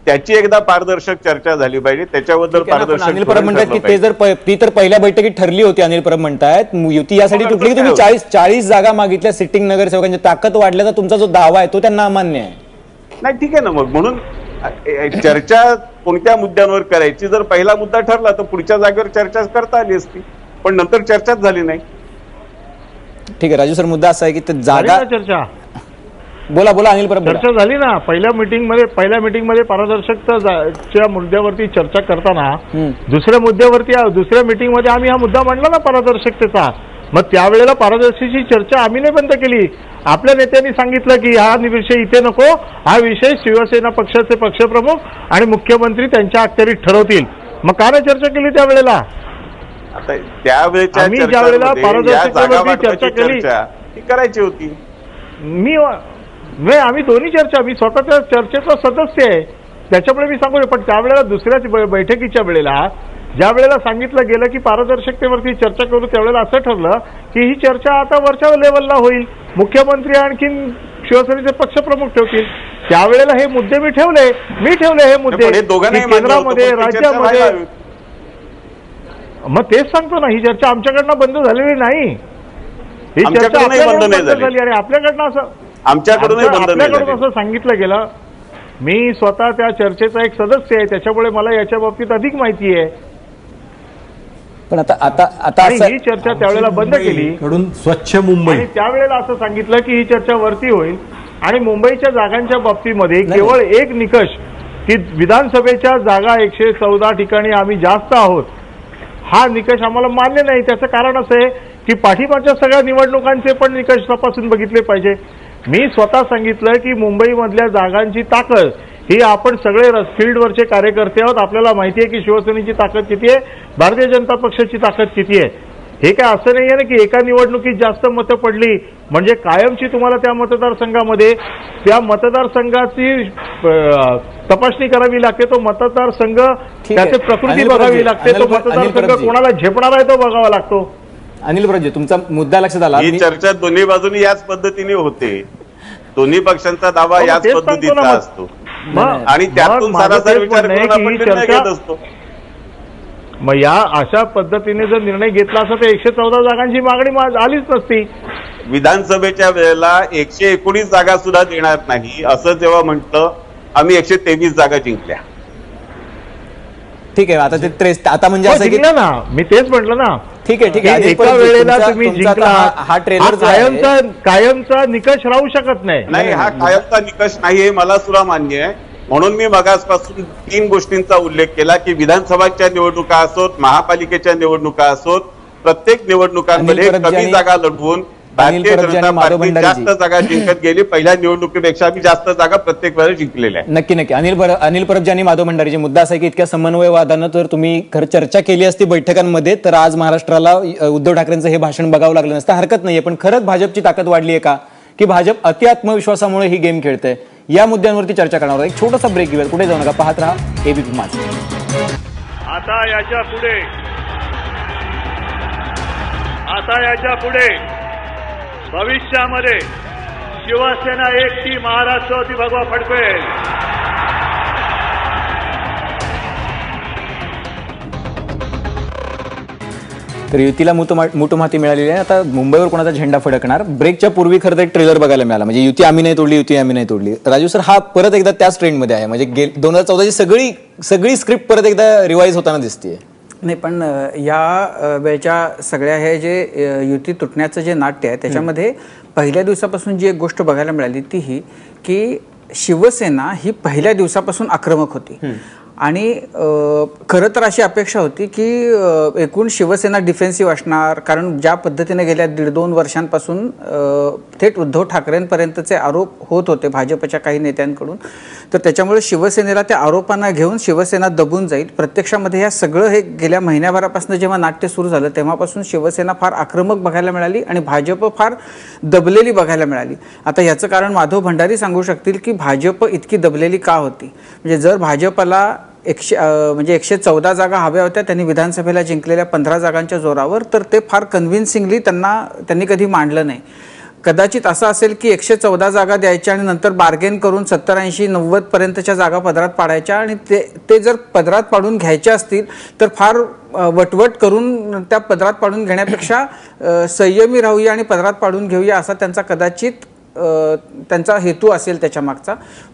त्याची एकदा पारदर्शक चर्चा झाली पाहिजे. त्याच्याबद्दल पारदर्शक अनिल परब म्हणतात की ती तर पहिल्या बैठकीत ठरली होती. अनिल परब म्हणतात युती यासाठी तुटली की तुम्ही 40 जागा मागितल्या सिटिंग नगरसेवकांची ताकद वाढल्याचा तुमचा जो दावा आहे तो त्यांना अमान्य आहे. नाही, ठीक आहे ना. मग म्हणून चर्चा कोणत्या मुद्द्यांवर करायची, जर पहिला मुद्दा ठरला तर पुढच्या जागेवर चर्चा करता आली असती, पण नंतर चर्चाच झाली नाही. ठीक आहे राजू सर, मुद्दा असा आहे की जागा चर्चा बोला अनिल परब. चर्चा झाली ना पहिल्या मीटिंगमध्ये पारदर्शकतेच्या मुद्द्यावरती चर्चा करताना दुसऱ्या मीटिंगमध्ये आम्ही हा मुद्दा मांडला ना पारदर्शकतेचा. मग त्यावेळेला पारदर्शकतेची चर्चा आम्ही नाही बंद केली. आपल्या नेत्यांनी सांगितलं की हा विषय इथे नको, हा विषय शिवसेना पक्षाचे पक्षप्रमुख आणि मुख्यमंत्री त्यांच्या अखत्यारीत ठरवतील. मग का नाही चर्चा केली त्यावेळेला? आता त्यावेळेच्या आम्ही ज्या वेळेला चर्चांमध्ये या पारदर्शकतेवरती जागावाटपाची चर्चा केली, चर्चा ही करायची होती. नाही आम्ही दोन्ही चर्चा, मी स्वतः त्या चर्चेचा सदस्य आहे, त्याच्यामुळे मी सांगू. पण त्यावेळेला दुसऱ्याच बैठकीच्या वेळेला ज्या वेळेला सांगितलं गेलं की पारदर्शकतेवरती चर्चा करू, त्यावेळेला असं ठरलं की ही चर्चा आता वरच्या लेवलला होईल, मुख्यमंत्री आणखीन शिवसेनेचे पक्षप्रमुख ठेवतील. त्यावेळेला हे मुद्दे मी ठेवले हे मुद्दे केंद्रामध्ये, राज्यामध्ये. मग तेच सांगतो ना, ही चर्चा आमच्याकडनं बंद झालेली नाही. ही चर्चा बंद झाली आणि आपल्याकडनं असं सांगितलं गेलं. मी स्वतः त्या चर्चेचा एक सदस्य आहे, त्याच्यामुळे मला याच्या बाबतीत अधिक माहिती आहे. पण आता ही चर्चा त्यावेळेला बंद केली कडून स्वच्छ मुंबई, आणि त्यावेळेला असं सांगितलं की ही चर्चा वरती होईल आणि मुंबईच्या जागांच्या बाबतीमध्ये केवळ एक निकष की विधानसभेच्या जागा 114 ठिकाणी आम्ही जास्त आहोत, हा निकष आम्हाला मान्य नाही. त्याचं कारण असं आहे की पाठीमागच्या सगळ्या निवडणुकांचे पण निकष तपासून बघितले पाहिजे. मी स्वतः सांगितलं की मुंबईमधल्या जागांची ताकद ही आपण सगळे फील्डवरचे कार्यकर्ते आहोत, आपल्याला माहिती आहे की शिवसेनेची ताकद किती आहे, भारतीय जनता पक्षाची ताकद किती आहे. हे काय असं नाहीये ना की एका निवडणुकीत जास्त मतं पडली म्हणजे कायमची तुम्हाला त्या मतदारसंघामध्ये त्या मतदारसंघाची तपासणी करावी लागते, तो मतदारसंघ त्याची प्रकृती बघावी लागते, तो मतदारसंघ कोणाला झेपणार आहे तो बघावा लागतो. अनिल बर्जे, तुमचा मुद्दा लक्षात आला. ही चर्चा दोन्ही बाजूनी याच पद्धतीने होते, दोन्ही पक्षांचा दावा याच पद्धतीचा असतो आणि त्यातून सरासरी विचार करून आपण निर्णय घेत असतो. मग या अशा पद्धतीने जर निर्णय घेतला असता तर 114 जागांची मागणी आलीच नसती. विधानसभेच्या वेळेला 119 जागा सुद्धा देणार नाही असं जेव्हा म्हटलं, आम्ही 123 जागा जिंकल्या. ठीक आहे, आता म्हणजे असं की ना, मी तेच म्हटलं ना. ठीक आहे, एका वेळेला तुम्ही जिंकला, हा ट्रेलर कायमचा निकष राहू शकत नाही. हा कायमचा निकष नाही हे मला सुद्धा मान्य आहे. म्हणून मी मगासपासून 3 गोष्टींचा उल्लेख केला की विधानसभाच्या निवडणुका असोत, महापालिकेच्या निवडणुका असोत, प्रत्येक निवडणुकांमध्ये कमी जागा लढवून भारतीय जनता पार्टी जास्त जागा जिंकत गेली. पहिल्या निवडणुकीपेक्षा आम्ही जास्त जागा प्रत्येक वेळेला जिंकलेल्या आहे. नक्की. अनिल परबजी आणि माधव भंडारीचे मुद्दा असा आहे की इतक्या समन्वयवादानं जर तुम्ही खरं चर्चा केली असती बैठकांमध्ये तर आज महाराष्ट्राला उद्धव ठाकरेंचं हे भाषण बघावं लागलं नसतं. हरकत नाहीये, पण खरंच भाजपची ताकद वाढली आहे का की भाजप अति आत्मविश्वासामुळे ही गेम खेळते? या मुद्द्यांवरती चर्चा करणार आहोत. एक छोटासा ब्रेक घेऊयात, कुठे जाऊ नका, पाहत राहा एबीपी माझा. आता याच्या पुढे भविष्यामध्ये शिवसेना एकटी महाराष्ट्रावरती भगवा फडकेल. तर युतीला मुठोमाती मिळालेली आहे. आता मुंबईवर कोणाचा झेंडा फडकणार? ब्रेकच्या पूर्वी खरं तर एक ट्रेलर बघायला मिळाला, म्हणजे युती आम्ही नाही तोडली. राजू सर, हा परत एकदा त्याच ट्रेंडमध्ये आहे, म्हणजे 2014ची सगळी स्क्रिप्ट परत एकदा रिवाईज होताना दिसते. नाही, पण या वेळच्या सगळ्या हे जे युती तुटण्याचं जे नाट्य आहे त्याच्यामध्ये पहिल्या दिवसापासून जी एक गोष्ट बघायला मिळाली ती ही की शिवसेना ही पहिल्या दिवसापासून आक्रमक होती आणि खरं तर अशी अपेक्षा होती की एकूण शिवसेना डिफेन्सिव्ह असणार, कारण ज्या पद्धतीने गेल्या 1.5-2 वर्षांपासून थेट उद्धव ठाकरेंपर्यंतचे आरोप होत होते भाजपच्या काही नेत्यांकडून, तर त्याच्यामुळे शिवसेनेला त्या आरोपांना घेऊन शिवसेना दबून जाईल. प्रत्यक्षामध्ये हे सगळं हे गेल्या महिन्याभरापासून जेव्हा नाट्य सुरू झालं तेव्हापासून शिवसेना फार आक्रमक बघायला मिळाली आणि भाजप फार दबलेली बघायला मिळाली. आता याचं कारण माधव भंडारी सांगू शकतील की भाजप इतकी दबलेली का होती. म्हणजे जर भाजपला 114 जागा हव्या होत्या त्यांनी विधानसभेला जिंकलेल्या 15 जागांच्या जोरावर, तर ते फार कन्व्हिन्सिंगली त्यांनी कधी मांडलं नाही. कदाचित असं असेल की 114 जागा द्यायच्या आणि नंतर बार्गेन करून 70, 80, 90 पर्यंतच्या जागा पदरात पाडायच्या आणि ते जर पदरात पाडून घ्यायच्या असतील तर फार वटवट करून त्या पदरात पाडून घेण्यापेक्षा संयमी राहूया आणि पदरात पाडून घेऊया असा त्यांचा कदाचित त्यांचा हेतू असेल त्याच्या मागचा.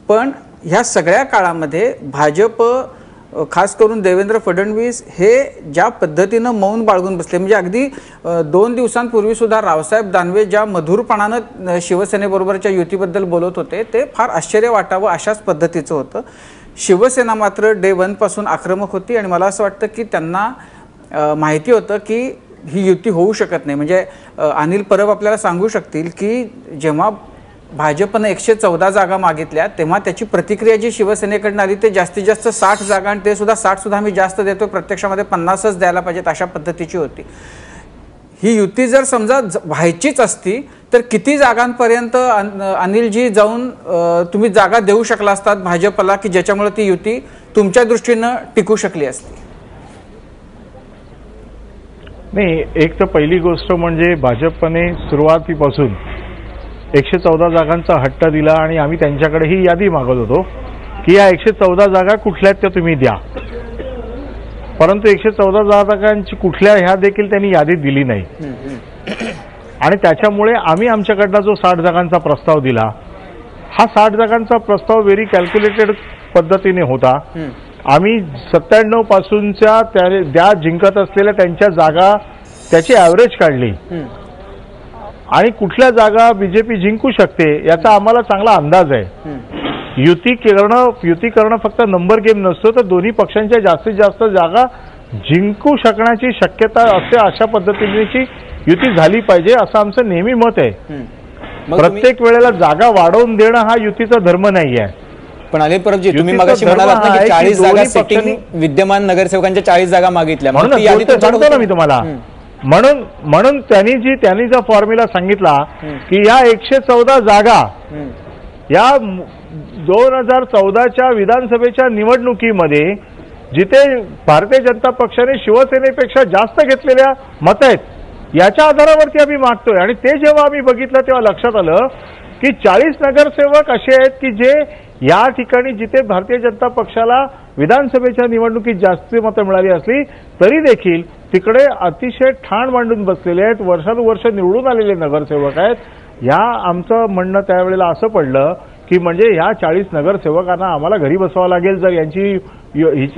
पण ह्या सगळ्या काळामध्ये भाजप, खास करून देवेंद्र फडणवीस हे ज्या पद्धतीनं मौन बाळगून बसले, म्हणजे अगदी 2 दिवसांपूर्वी सुद्धा रावसाहेब दानवे ज्या मधुरपणानं शिवसेनेबरोबरच्या युतीबद्दल बोलत होते ते फार आश्चर्य वाटावं अशाच पद्धतीचं होतं. शिवसेना मात्र डे 1 पासून आक्रमक होती आणि मला असं वाटतं की त्यांना माहिती होतं की ही युती होऊ शकत नाही. म्हणजे अनिल परब आपल्याला सांगू शकतील की जेव्हा भाजपनं 114 जागा मागितल्या तेव्हा त्याची प्रतिक्रिया जी शिवसेनेकडून आली ते जास्तीत जास्त 60 जागा, आणि ते सुद्धा 60 सुद्धा आम्ही जास्त देतो, प्रत्यक्षामध्ये 50च द्यायला पाहिजेत अशा पद्धतीची होती. ही युती जर समजा व्हायचीच असती तर किती जागांपर्यंत अनिलजी जाऊन तुम्ही जागा देऊ शकला असतात भाजपला की ज्याच्यामुळे ती युती तुमच्या दृष्टीनं टिकू शकली असती? नाही, एक तर पहिली गोष्ट म्हणजे भाजपने सुरुवातीपासून 114 जागांचा हट्ट दिला आणि आम्ही त्यांच्याकडे ही यादी मागत होतो की या 114 जागा कुठल्या त्या तुम्ही द्या, परंतु 114 जागांची कुठल्या ह्या देखील त्यांनी यादीत दिली नाही. आणि त्याच्यामुळे आम्ही आमच्याकडनं जो 60 जागांचा प्रस्ताव दिला, हा 60 जागांचा प्रस्ताव व्हेरी कॅल्क्युलेटेड पद्धतीने होता. आम्ही 97 पासूनच्या त्या जिंकत असलेल्या त्यांच्या जागा त्याची ॲव्हरेज काढली आणि कुठल्या जागा बीजेपी जिंकू शकते याचा आम्हाला चांगला अंदाज आहे. युती करणं फक्त नंबर गेम नसतो, तर दोन्ही पक्षांच्या जास्तीत जास्त जागा जिंकू शकण्याची शक्यता असते अशा पद्धतीची युती झाली पाहिजे असं आमचं नेहमी मत आहे. प्रत्येक वेळेला जागा वाढवून देणं हा युतीचा धर्म नाही आहे. पण अनिल परबजी, तुम्ही मगाशी म्हणालात ना की 40 जागा सिटिंग विद्यमान नगरसेवकांच्या 40 जागा मागितल्या, सांगतो ना मी तुम्हाला. म्हणून त्यांनी जो फॉर्म्युला सांगितला की या 114 जागा या 2014च्या विधानसभेच्या निवडणुकीमध्ये जिथे भारतीय जनता पक्षाने शिवसेनेपेक्षा जास्त घेतलेल्या मत आहेत याच्या आधारावरती आम्ही मागतोय. आणि ते जेव्हा आम्ही बघितलं तेव्हा लक्षात आलं की 40 नगरसेवक असे आहेत की जे या ठिकाणी जिथे भारतीय जनता पक्षाला विधानसभेच्या निवडणुकीत जास्त मतं मिळाली असली तरी देखील तिकडे अतिशय ठाण मांडून बसलेले आहेत, वर्षानुवर्ष निवडून आलेले नगरसेवक आहेत. या आमचं म्हणणं त्यावेळेला असं पडलं की म्हणजे ह्या 40 नगरसेवकांना आम्हाला घरी बसवावं लागेल जर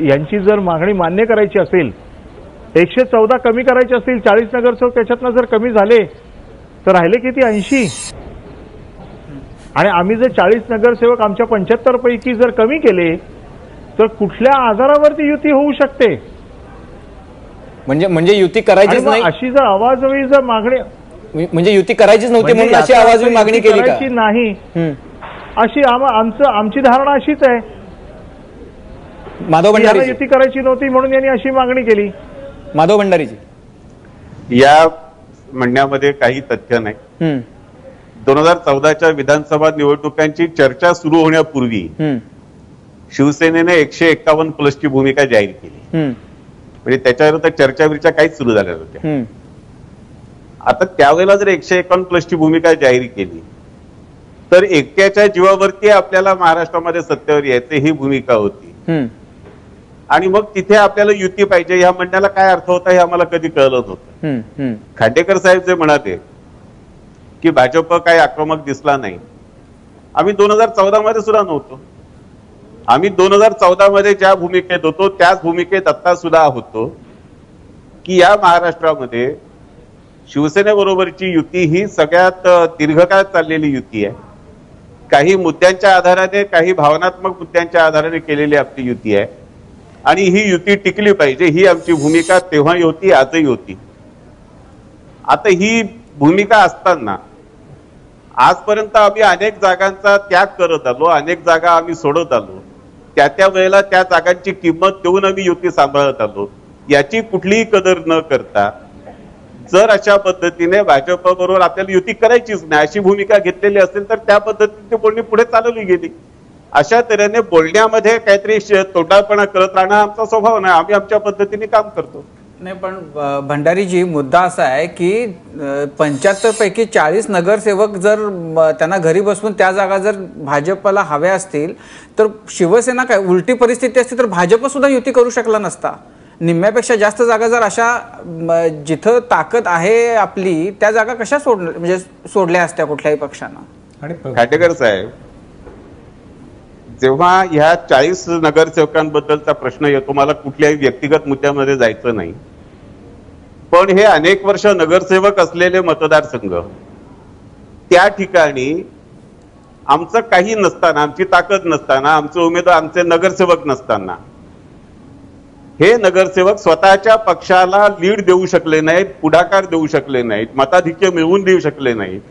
यांची जर मागणी मान्य करायची असेल. 114 कमी करायचे असतील, 40 नगरसेवक त्याच्यातनं जर कमी झाले तर राहिले किती 80. आणि आम्ही जर 40 नगरसेवक आमच्या 75 पैकी जर कमी केले तर कुठल्या आधारावरती युती होऊ शकते? म्हणजे युती करायचीच नाही अशी जर आवाजवी जर मागणी, म्हणजे युती करायचीच नव्हती म्हणून अशी आवाजवी मागणी केली का? नाही, अशी आमची धारणा अशीच आहे. माधव भंडारी युती करायची नव्हती म्हणून यांनी अशी मागणी केली. माधव भंडारीजी, या म्हणण्यामध्ये काही तथ्य नाही. 2014च्या विधानसभा निवडणुकांची चर्चा सुरू होण्यापूर्वी शिवसेनेने 151 प्लसची भूमिका जाहीर केली. म्हणजे त्याच्यावर चर्चा विर्चा काहीच सुरू झाल्या होत्या. आता त्यावेळेला जर 151 प्लसची भूमिका जाहीर केली तर एकट्याच्या जीवावरती आपल्याला महाराष्ट्रामध्ये सत्तेवर यायचं ही भूमिका होती. आणि मग तिथे आपल्याला युती पाहिजे ह्या म्हणण्याला काय अर्थ होता हे आम्हाला कधी कळलंच होतं. खांडेकर साहेब जे म्हणाले की भाजप काही आक्रमक दिसला नाही, आम्ही 2014 मध्ये सुद्धा नव्हतो. आम्ही 2014 मध्ये ज्या भूमिकेत होतो त्याच भूमिकेत आता सुद्धा होतो की या महाराष्ट्रामध्ये शिवसेनेबरोबरची युती ही सगळ्यात दीर्घकाळ चाललेली युती आहे. काही मुद्द्यांच्या आधाराने, काही भावनात्मक मुद्द्यांच्या आधाराने केलेली आपली युती आहे आणि ही युती टिकली पाहिजे ही आमची भूमिका तेव्हाही होती, आजही होती. आता ही भूमिका असताना आजपर्यंत आम्ही अनेक जागांचा त्याग करत आलो, अनेक जागा आम्ही सोडत आलो. त्या वेळेला त्या जागांची किंमत देऊन आम्ही युती सांभाळत आलो. याची कुठलीही कदर न करता जर अशा पद्धतीने भाजप बरोबर आपल्याला युती करायचीच नाही अशी भूमिका घेतलेली असेल तर त्या पद्धतीने बोलणी पुढे चालवली गेली. अशा तऱ्हेने बोलण्यामध्ये काहीतरी तोंडापणा करत राहणं आमचा स्वभाव नाही. आम्ही आमच्या पद्धतीने काम करतो. नाही, पण भंडारीजी मुद्दा असा आहे की 75 पैकी 40 नगरसेवक जर त्यांना घरी बसवून त्या जागा जर भाजपला हव्या असतील तर शिवसेना काय उलटी परिस्थिती असती तर भाजप सुद्धा युती करू शकला नसता. निम्म्यापेक्षा जास्त जागा जर अशा जिथं ताकद आहे आपली त्या जागा कशा सोडल्या असत्या कुठल्याही पक्षानं. आणि खांडेकर साहेब, जेव्हा ह्या 40 नगरसेवकांबद्दलचा प्रश्न येतो, मला कुठल्याही व्यक्तिगत मुद्द्यामध्ये जायचं नाही, पण हे अनेक वर्ष नगरसेवक असलेले मतदारसंघ, त्या ठिकाणी आमचं काही नसताना, आमची ताकद नसताना, आमचे उमेदवार, आमचे नगरसेवक नसताना हे नगरसेवक स्वतःच्या पक्षाला लीड देऊ शकले नाहीत, पुढाकार देऊ शकले नाहीत, मताधिक्य मिळवून देऊ शकले नाहीत.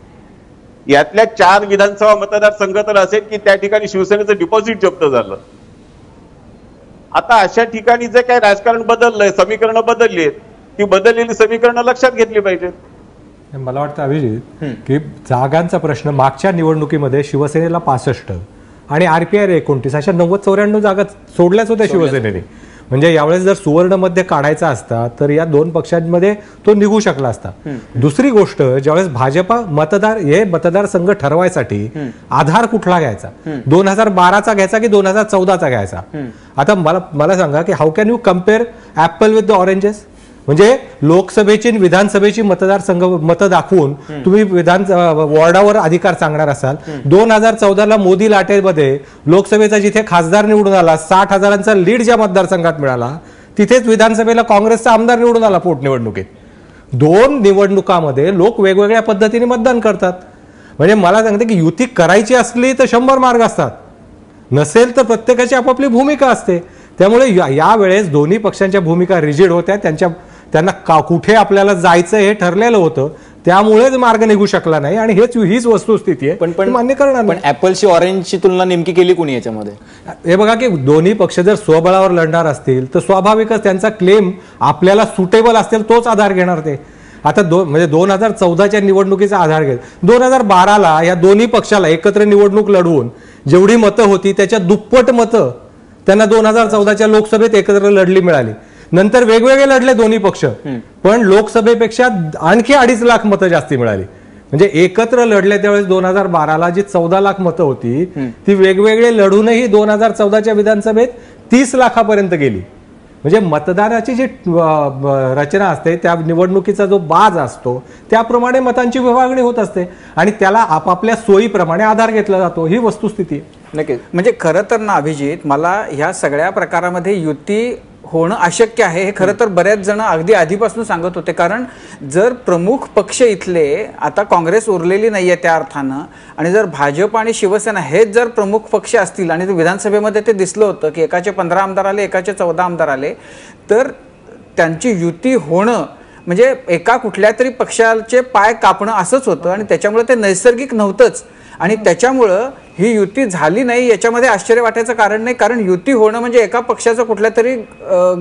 यातल्या 4 विधानसभा मतदारसंघ तर असेल की त्या ठिकाणी शिवसेनेचं डिपॉझिट जप्त झालं. आता अशा ठिकाणी जे काही राजकारण बदललंय, समीकरणं बदलली आहेत, ती बदललेली समीकरणं लक्षात घेतली पाहिजेत. मला वाटतं अभिजित की जागांचा प्रश्न मागच्या निवडणुकीमध्ये शिवसेनेला 65 आणि RPI 29 अशा 90-94 जागा सोडल्याच होत्या शिवसेनेने. म्हणजे यावेळेस जर सुवर्ण मध्ये काढायचा असता तर या 2 पक्षांमध्ये तो निघू शकला असता. दुसरी गोष्ट, ज्यावेळेस भाजपा मतदारसंघ ठरवायसाठी आधार कुठला घ्यायचा, 2012चा घ्यायचा की 2014चा घ्यायचा. आता मला सांगा की how can you compare apple with the oranges. म्हणजे लोकसभेची विधानसभेची मतदारसंघ मतं दाखवून तुम्ही वॉर्डावर अधिकार सांगणार असाल. 2014ला मोदी लाटेमध्ये लोकसभेचा जिथे खासदार निवडून आला, 60,000चा लीड ज्या मतदारसंघात मिळाला, तिथेच विधानसभेला काँग्रेसचा आमदार निवडून आला पोटनिवडणुकीत. 2 निवडणुकांमध्ये लोक वेगवेगळ्या पद्धतीने मतदान करतात. म्हणजे मला सांगते की युती करायची असली तर 100 मार्ग असतात, नसेल तर प्रत्येकाची आपापली भूमिका असते. त्यामुळे यावेळेस दोन्ही पक्षांच्या भूमिका रिजिड होत्या. त्यांना कुठे आपल्याला जायचं हे ठरलेलं होतं, त्यामुळेच मार्ग निघू शकला नाही. आणि हीच वस्तुस्थिती आहे, पण मान्य करणार. पण ऍपलची ऑरेंजची तुलना नेमकी केली कोणी याच्यामध्ये? हे बघा की दोन्ही पक्ष जर स्वबळावर लढणार असतील तर स्वाभाविकच त्यांचा क्लेम आपल्याला सुटेबल असेल तोच आधार घेणार ते. आता म्हणजे 2014च्या निवडणुकीचा आधार घेत 2012ला या दोन्ही पक्षाला एकत्र निवडणूक लढवून जेवढी मतं होती त्याच्या दुप्पट मतं त्यांना 2014च्या लोकसभेत एकत्र लढली मिळाली. नंतर वेगवेगळे लढले दोन्ही पक्ष, पण लोकसभेपेक्षा आणखी 2.5 लाख मतं जास्ती मिळाली. म्हणजे एकत्र लढले त्यावेळेस 2012ला जी 14 लाख मतं होती ती वेगवेगळे लढूनही 2014च्या विधानसभेत 30 लाखापर्यंत गेली. म्हणजे मतदानाची जी रचना असते, त्या निवडणुकीचा जो बाज असतो त्याप्रमाणे मतांची विभागणी होत असते आणि त्याला आपापल्या सोयीप्रमाणे आधार घेतला जातो. ही वस्तुस्थिती आहे. नक्कीच. म्हणजे खरं तर ना अभिजित, मला ह्या सगळ्या प्रकारामध्ये युती होणं अशक्य आहे हे खरं तर बऱ्याच जण अगदी आधीपासून सांगत होते. कारण जर प्रमुख पक्ष इथले, आता काँग्रेस उरलेली नाहीये त्या अर्थानं, आणि जर भाजप आणि शिवसेना हेच जर प्रमुख पक्ष असतील आणि विधानसभेमध्ये ते दिसलं होतं की एकाचे 15 आमदार आले, एकाचे 14 आमदार आले, तर त्यांची युती होणं म्हणजे एका कुठल्या तरी पक्षाचे पाय कापणं असंच होतं. आणि त्याच्यामुळे ते नैसर्गिक नव्हतंच. आणि त्याच्यामुळं ही युती झाली नाही याच्यामध्ये आश्चर्य वाटायचं कारण नाही. कारण युती होणं म्हणजे एका पक्षाचा कुठल्या तरी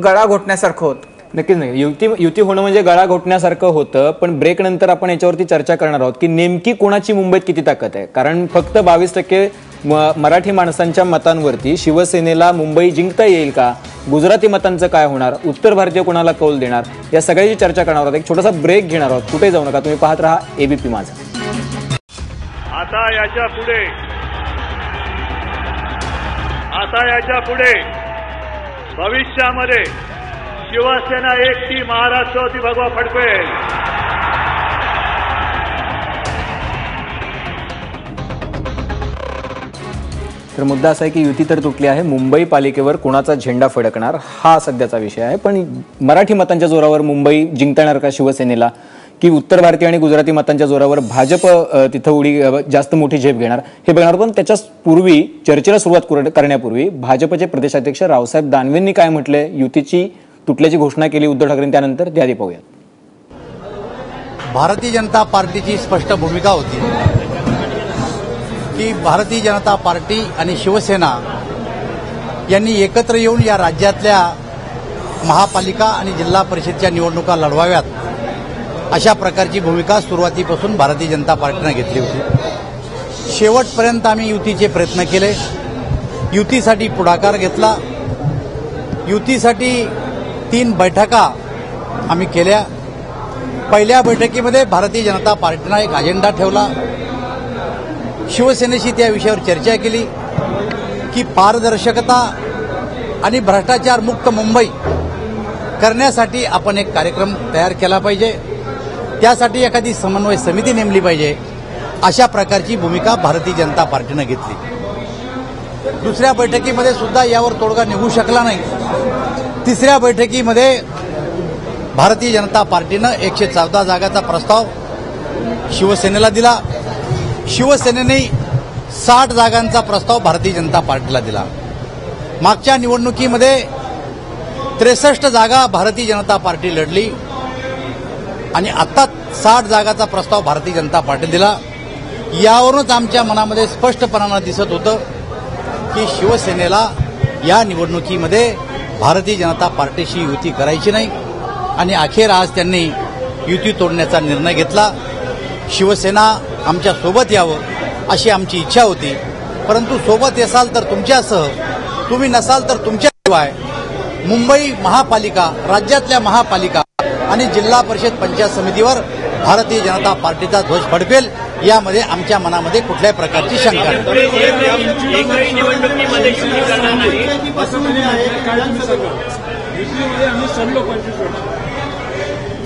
गळा घोटण्यासारखं होतं. नक्कीच नाही. युती होणं म्हणजे गळा घोटण्यासारखं होतं. पण ब्रेक नंतर आपण याच्यावरती चर्चा करणार आहोत की नेमकी कोणाची मुंबईत किती ताकद आहे. कारण फक्त 22% मराठी माणसांच्या मतांवरती शिवसेनेला मुंबई जिंकता येईल का, गुजराती मतांचं काय होणार, उत्तर भारतीय कोणाला कौल देणार, या सगळ्याची चर्चा करणार आहोत. एक छोटासा ब्रेक घेणार आहोत. कुठे जाऊ नका, तुम्ही पाहत राहा ABP माझा. आता याच्या पुढे भविष्यामध्ये शिवसेना एकटी महाराष्ट्रावरती भगवा फडकेल. तर मुद्दा असा आहे की युती तर तुटली आहे, मुंबई पालिकेवर कोणाचा झेंडा फडकणार हा सध्याचा विषय आहे. पण मराठी मतांच्या जोरावर मुंबई जिंकता येणार का शिवसेनेला, की उत्तर भारतीय आणि गुजराती मतांच्या जोरावर भाजप तिथं उडी जास्त मोठी झेप घेणार, हे बघणार. पण त्याच्या पूर्वी चर्चेला सुरुवात करण्यापूर्वी भाजपचे प्रदेशाध्यक्ष रावसाहेब दानवेंनी काय म्हटलंय, युतीची तुटल्याची घोषणा केली उद्धव ठाकरेंनी, त्यानंतर त्या आधी पाहूयात. भारतीय जनता पार्टीची स्पष्ट भूमिका होती की भारतीय जनता पार्टी आणि शिवसेना यांनी एकत्र येऊन या राज्यातल्या महापालिका आणि जिल्हा परिषदच्या निवडणुका लढवाव्यात, अशा प्रकारची भूमिका सुरुवातीपासून भारतीय जनता पार्टीने घेतली होती. शेवटपर्यंत आम्ही युतीचे प्रयत्न केले, युतीसाठी पुढाकार घेतला, युतीसाठी 3 बैठका आम्ही केल्या. पहिल्या बैठकीमध्ये भारतीय जनता पार्टीने एक अजेंडा ठेवला, शिवसेनेशी त्या विषयावर चर्चा केली की पारदर्शकता आणि भ्रष्टाचार मुक्त मुंबई करण्यासाठी आपण एक कार्यक्रम तयार केला पाहिजे, त्यासाठी एखादी समन्वय समिती नेमली पाहिजे. अशा प्रकारची भूमिका भारतीय जनता पार्टीने घेतली. दुसऱ्या बैठकीमध्ये सुद्धा यावर तोडगा निघू शकला नाही. तिसऱ्या बैठकीमध्ये भारतीय जनता पार्टीनं 114 जागाचा प्रस्ताव शिवसेनेला दिला. शिवसेनेने 60 जागांचा प्रस्ताव भारतीय जनता पार्टीला दिला. मागच्या निवडणुकीमध्ये 63 जागा भारतीय जनता पार्टी लढली आणि आता 60 जागाचा प्रस्ताव भारतीय जनता पार्टी दिला. यावरूनच आमच्या मनामध्ये स्पष्टपणानं दिसत होतं की शिवसेनेला या निवडणुकीमध्ये भारतीय जनता पार्टीशी युती करायची नाही आणि अखेर आज त्यांनी युती तोडण्याचा निर्णय घेतला. शिवसेना आमच्या सोबत यावं अशी आमची इच्छा होती, परंतु सोबत असाल तर तुमच्यासह, तुम्ही नसाल तर तुमच्याशिवाय मुंबई महापालिका, राज्यातल्या महापालिका आणि जिल्हा परिषद पंचायत समितीवर भारतीय जनता पार्टीचा ध्वज फडकेल यामध्ये आमच्या मनामध्ये कुठल्याही प्रकारची शंका नाही.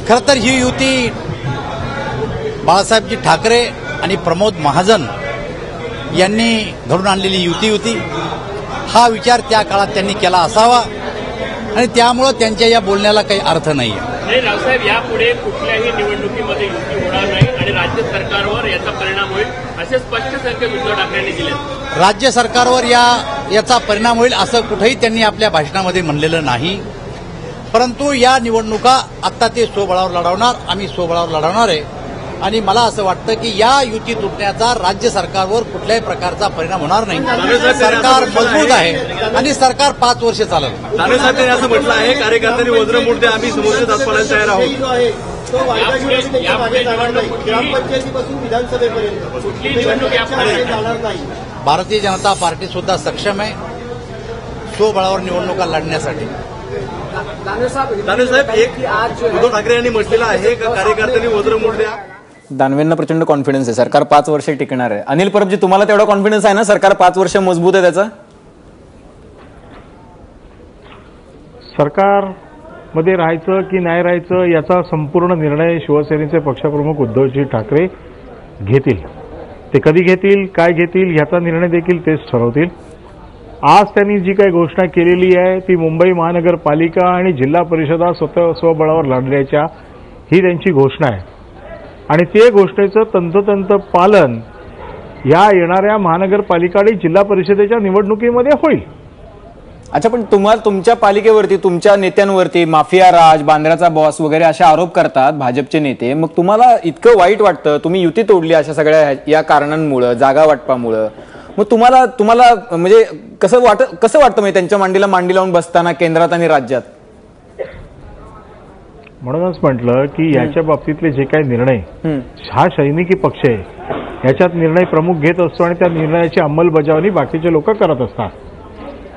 खरं तर ही युती बाळासाहेबजी ठाकरे आणि प्रमोद महाजन यांनी घडून आणलेली युती होती. हा विचार त्या काळात त्यांनी केला असावा आणि त्यामुळं त्यांच्या या बोलण्याला काही अर्थ नाही. रावसाहेब, यापुढे कुठल्याही निवडणुकीमध्ये युती होणार नाही आणि राज्य सरकारवर याचा परिणाम होईल असे स्पष्ट संकेत उद्धव ठाकरेंनी दिले. राज्य सरकारवर याचा परिणाम होईल असं कुठेही त्यांनी आपल्या भाषणामध्ये म्हणलेलं नाही. परंतु या निवडणुका आता ते स्वबळावर लढवणार, आम्ही स्वबळावर लढवणार आहे आणि मला असं वाटतं की या युती तुटण्याचा राज्य सरकारवर कुठल्याही प्रकारचा परिणाम होणार नाही. सरकार मजबूत आहे आणि सरकार 5 वर्ष चालेल. दानवे साहेबांनी असं म्हटलं आहे, कार्यकर्त्यांनी वज्र मुद्दे आम्ही समोरचे दाखवायला तयार आहोत. भारतीय जनता पार्टी सुद्धा सक्षम आहे स्वबळावर निवडणुका लढण्यासाठी. दानवे साहेब, एक उद्धव ठाकरे यांनी म्हटलेलं आहे का कार्यकर्त्यांनी वज्र मूड द्या. दानवेंना प्रचंड कॉन्फिडन्स आहे, सरकार 5 वर्ष टिकणार आहे. अनिल परबजी, तुम्हाला तेवढा कॉन्फिडन्स आहे ना, सरकार 5 वर्ष मजबूत आहे त्याचा? सरकारमध्ये राहायचं की नाही राहायचं याचा संपूर्ण निर्णय शिवसेनेचे पक्षप्रमुख उद्धवजी ठाकरे घेतील. ते कधी घेतील, काय घेतील याचा निर्णय देखील तेच ठरवतील. आज त्यांनी जी काही घोषणा केलेली आहे ती मुंबई महानगरपालिका आणि जिल्हा परिषदा स्वबळावर लढण्याच्या ही त्यांची घोषणा आहे आणि ते घोषणेचं तंतोतंत पालन या येणाऱ्या महानगरपालिका आणि जिल्हा परिषदेच्या निवडणुकीमध्ये होईल. अच्छा, पण तुम्हाला तुमच्या पालिकेवरती, तुमच्या नेत्यांवरती माफिया राज, बांद्र्याचा बॉस वगैरे असे आरोप करतात भाजपचे नेते. मग तुम्हाला इतकं वाईट वाटतं, तुम्ही युती तोडली अशा सगळ्या या कारणांमुळे, जागा वाटपामुळे, मग तुम्हाला म्हणजे कसं वाटतं म्हणजे त्यांच्या मांडीला मांडी लावून बसताना केंद्रात आणि राज्यात? म्हणूनच म्हटलं की याच्या बाबतीतले जे काही निर्णय हा सैनिकी पक्ष आहे याच्यात निर्णय प्रमुख घेत असतो आणि त्या निर्णयाची अंमलबजावणी बाकीचे लोक करत असतात.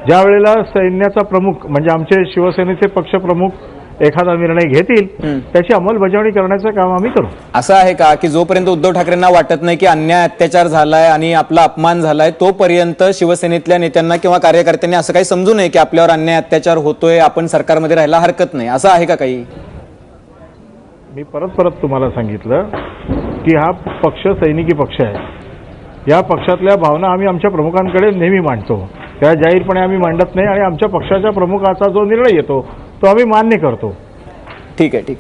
ज्या वेळेला सैन्याचा प्रमुख म्हणजे आमचे शिवसेनेचे पक्षप्रमुख एखादा निर्णय घेतील त्याची अंमलबजावणी करण्याचं काम आम्ही करू. असं आहे का की जोपर्यंत उद्धव ठाकरेंना वाटत नाही की अन्याय अत्याचार झालाय आणि आपला अपमान झालाय तोपर्यंत शिवसेनेतल्या नेत्यांना किंवा कार्यकर्त्यांनी असं काही समजू नये की आपल्यावर अन्याय अत्याचार होतोय, आपण सरकारमध्ये राहायला हरकत नाही, असं आहे का काही? मी परत तुम्हाला सांगितलं की हा पक्ष सैनिकी पक्ष आहे. या पक्षातल्या भावना आम्ही आमच्या प्रमुखांकडे नेहमी मांडतो, त्या जाहीरपणे आम्ही मांडत नाही आणि आमच्या पक्षाच्या प्रमुखाचा जो निर्णय येतो तो आम्ही मान्य करतो. ठीक आहे.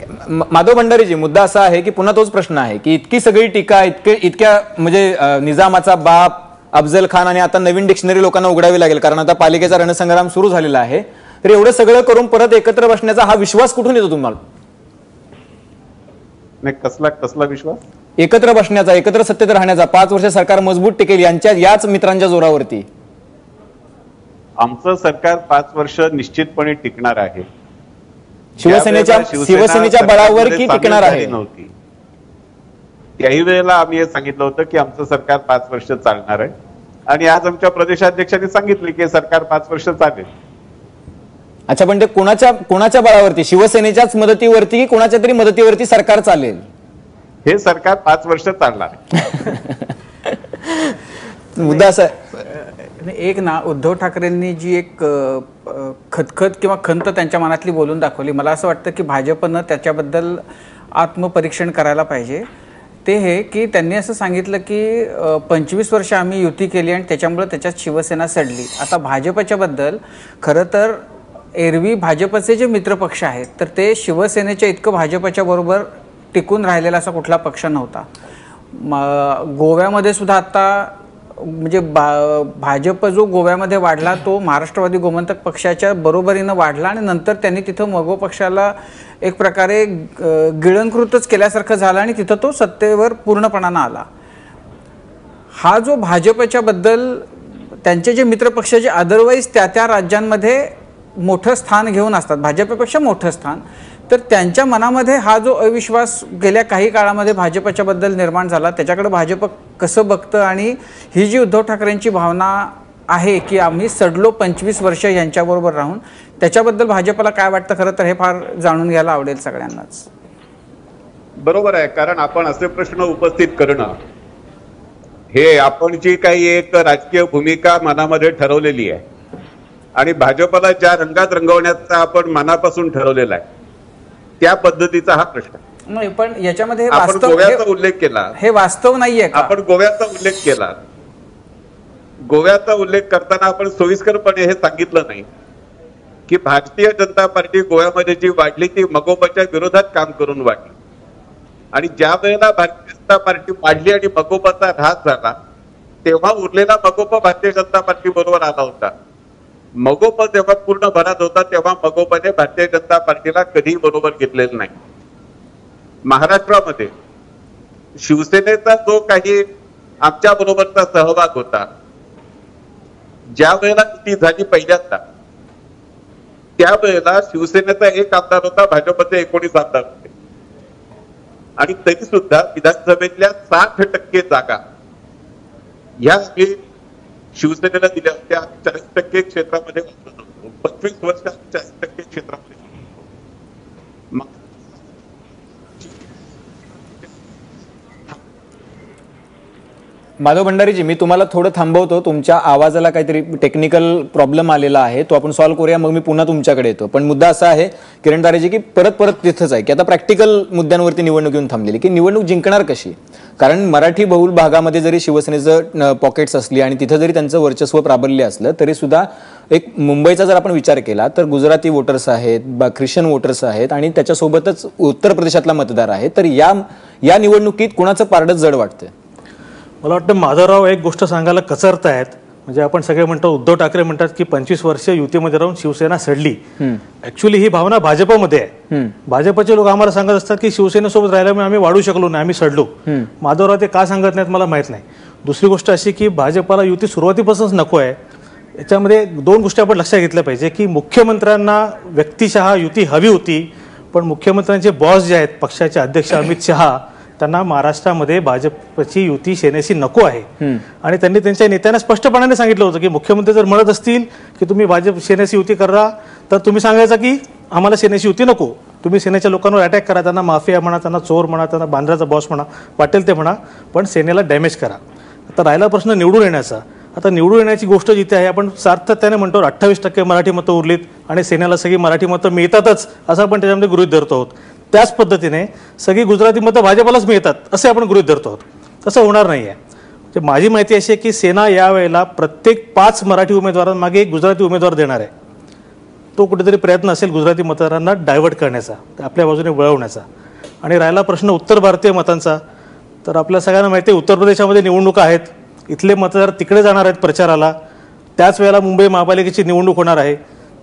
माधव भंडारीजी, मुद्दा असा आहे की पुन्हा तोच प्रश्न आहे की इतकी सगळी टीका, इतक्या म्हणजे निजामाचा बाप, अफजल खान आणि आता नवीन डिक्शनरी लोकांना उघडावी लागेल कारण आता पालिकेचा रणसंग्राम सुरू झालेला आहे. तर एवढं सगळं करून परत एकत्र बसण्याचा हा विश्वास कुठून येतो तुम्हाला? कसला विश्वास? एकत्र बसण्याचा, एकत्र सत्तेत राहण्याचा, 5 वर्ष सरकार मजबूत टिकेल याच मित्रांच्या जोरावरती. आमचं सरकार 5 वर्ष निश्चितपणे टिकणार आहे. शिवसेनेच्या बळावर की टिकणार आहे? नव्हती त्याही वेळेला आम्ही हे सांगितलं होतं की आमचं सरकार 5 वर्ष चालणार आहे आणि आज आमच्या प्रदेशाध्यक्षांनी सांगितले की सरकार 5 वर्ष चालेल. अच्छा, पण ते कोणाच्या बळावरती, शिवसेनेच्याच मदतीवरती की कोणाच्या तरी मदतीवरती सरकार चालेल? हे सरकार 5 वर्ष चालणार आहे. मुद्दा असा एक ना, उद्धव ठाकरेंनी जी एक खतखत किंवा खंत त्यांच्या मनातली बोलून दाखवली, मला असं वाटतं की भाजपनं त्याच्याबद्दल आत्मपरीक्षण करायला पाहिजे. ते हे की त्यांनी असं सांगितलं की 25 वर्ष आम्ही युती केली आणि त्याच्यामुळे त्याच्यात शिवसेना सडली. आता भाजपच्या बद्दल खरं तर एरवी भाजपचे जे मित्रपक्ष आहेत तर ते शिवसेनेच्या इतकं भाजपच्या बरोबर टिकून राहिलेला असा कुठला पक्ष नव्हता. गोव्यामध्ये सुद्धा आता म्हणजे भाजप जो गोव्यामध्ये वाढला तो महाराष्ट्रवादी गोमंतक पक्षाच्या बरोबरीनं वाढला आणि नंतर त्यांनी तिथं मगो पक्षाला एक प्रकारे गिळंकृतच केल्यासारखं झालं आणि तिथं तो सत्तेवर पूर्णपणानं आला. हा जो भाजपच्या बद्दल त्यांचे जे मित्रपक्ष जे अदरवाईज त्या राज्यांमध्ये मोठं स्थान घेऊन असतात, भाजपपेक्षा मोठं स्थान, तर त्यांच्या मनामध्ये हा जो अविश्वास गेल्या काही काळामध्ये भाजपच्या बद्दल निर्माण झाला, त्याच्याकडे भाजप कसं बघतं आणि ही जी उद्धव ठाकरेंची भावना आहे की आम्ही सडलो 25 वर्ष यांच्याबरोबर राहून, त्याच्याबद्दल भाजपला काय वाटतं खरं तर हे फार जाणून घ्यायला आवडेल सगळ्यांनाच. बरोबर आहे, कारण आपण असे प्रश्न उपस्थित करणं हे आपण जी काही एक राजकीय भूमिका मनामध्ये ठरवलेली आहे आणि भाजपला ज्या रंगात रंगवण्याचा आपण मनापासून ठरवलेला आहे त्या पद्धतीचा हा प्रश्न नाही. पण याच्यामध्ये आपण गोव्याचा उल्लेख केला, हे वास्तव नाहीये का? आपण गोव्याचा उल्लेख केला. गोव्याचा उल्लेख करताना आपण सोयीस्करपणे हे सांगितलं नाही की भारतीय जनता पार्टी गोव्यामध्ये जी वाढली ती मगोपाच्या विरोधात काम करून वाढली आणि ज्या वेळेला भारतीय जनता पार्टी वाढली आणि मगोपाचा ऱ्हास झाला तेव्हा उरलेला मगोपा भारतीय जनता पार्टी बरोबर आला होता. मगोपा जेव्हा पूर्ण भरात होता तेव्हा मगोपाने भारतीय जनता पार्टीला कधीही बरोबर घेतलेलं नाही. महाराष्ट्रामध्ये शिवसेनेचा जो काही आमच्या बरोबरचा सहभाग होता, ज्या वेळेला ती झाली पहिल्यांदा त्यावेळेला शिवसेनेचा एक आमदार होता, भाजपचे 19 आमदार होते आणि तरी सुद्धा विधानसभेतल्या 60% जागा ह्या शिवसेनेला दिल्या होत्या. 40% क्षेत्रामध्ये 25 वर्षात 40% क्षेत्रामध्ये. माधव भंडारीजी, मी तुम्हाला थोडं थांबवतो, तुमच्या आवाजाला काहीतरी टेक्निकल प्रॉब्लेम आलेला आहे, तो आपण सॉल्व्ह करूया, मग मी पुन्हा तुमच्याकडे येतो. पण मुद्दा असा आहे किरण तारेजी की परत तिथंच आहे की आता प्रॅक्टिकल मुद्द्यांवरती निवडणूक येऊन थांबलेली की निवडणूक जिंकणार कशी. कारण मराठी बहुल भागामध्ये जरी शिवसेनेचं पॉकेट्स असली आणि तिथं जरी त्यांचं वर्चस्व प्राबल्य असलं तरी सुद्धा एक मुंबईचा जर आपण विचार केला तर गुजराती वोटर्स आहेत, ख्रिश्चन वोटर्स आहेत आणि त्याच्यासोबतच उत्तर प्रदेशातला मतदार आहे. तर या निवडणुकीत कुणाचं पारडं जड वाटतं? मला वाटतं माधवराव एक गोष्ट सांगायला कचरतायत. म्हणजे आपण सगळे म्हणतो, उद्धव ठाकरे म्हणतात की 25 वर्ष युतीमध्ये राहून शिवसेना सडली. ऍक्च्युली ही भावना भाजपमध्ये आहे. भाजपचे लोक आम्हाला सांगत असतात की शिवसेनेसोबत राहिल्यामुळे आम्ही वाढू शकलो नाही, आम्ही सडलो. माधवराव ते का सांगत नाहीत मला माहित नाही. दुसरी गोष्ट अशी की भाजपला युती सुरुवातीपासूनच नको आहे. याच्यामध्ये 2 गोष्टी आपण लक्षात घेतल्या पाहिजे की मुख्यमंत्र्यांना व्यक्तिशः युती हवी होती, पण मुख्यमंत्र्यांचे बॉस जे आहेत पक्षाचे अध्यक्ष अमित शहा, त्यांना महाराष्ट्रामध्ये भाजपची युती सेनेशी नको आहे आणि त्यांनी त्यांच्या नेत्यांना स्पष्टपणाने सांगितलं होतं की मुख्यमंत्री जर म्हणत असतील की तुम्ही भाजप सेनेशी युती करा तर तुम्ही सांगायचं की आम्हाला सेनेशी युती नको, तुम्ही सेनेच्या लोकांवर अटॅक करा, त्यांना माफिया म्हणा, त्यांना चोर म्हणा, त्यांना बांद्राचा बॉस म्हणा, वाटेल ते म्हणा, पण सेनेला डॅमेज करा. आता राहिला प्रश्न निवडून येण्याचा. आता निवडून येण्याची गोष्ट जिथे आहे आपण सातत्याने म्हणतो 28% मराठी मतं उरलीत आणि सेनेला सगळी मराठी मतं मिळतातच असं आपण त्याच्यामध्ये गृहीत धरतो आहोत. त्याच पद्धतीने सगळी गुजराती मतं भाजपलाच मिळतात असे आपण गृहीत धरतो आहोत. तसं होणार नाही आहे. माझी माहिती अशी आहे की सेना यावेळेला प्रत्येक 5 मराठी उमेदवारांमागे एक गुजराती उमेदवार देणार आहे. तो कुठेतरी प्रयत्न असेल गुजराती मतदारांना डायव्हर्ट करण्याचा, आपल्या बाजूने वळवण्याचा. आणि राहिला प्रश्न उत्तर भारतीय मतांचा, तर आपल्या सगळ्यांना माहिती आहे उत्तर प्रदेशामध्ये निवडणुका आहेत, इथले मतदार तिकडे जाणार आहेत प्रचाराला. त्याच वेळेला मुंबई महापालिकेची निवडणूक होणार आहे.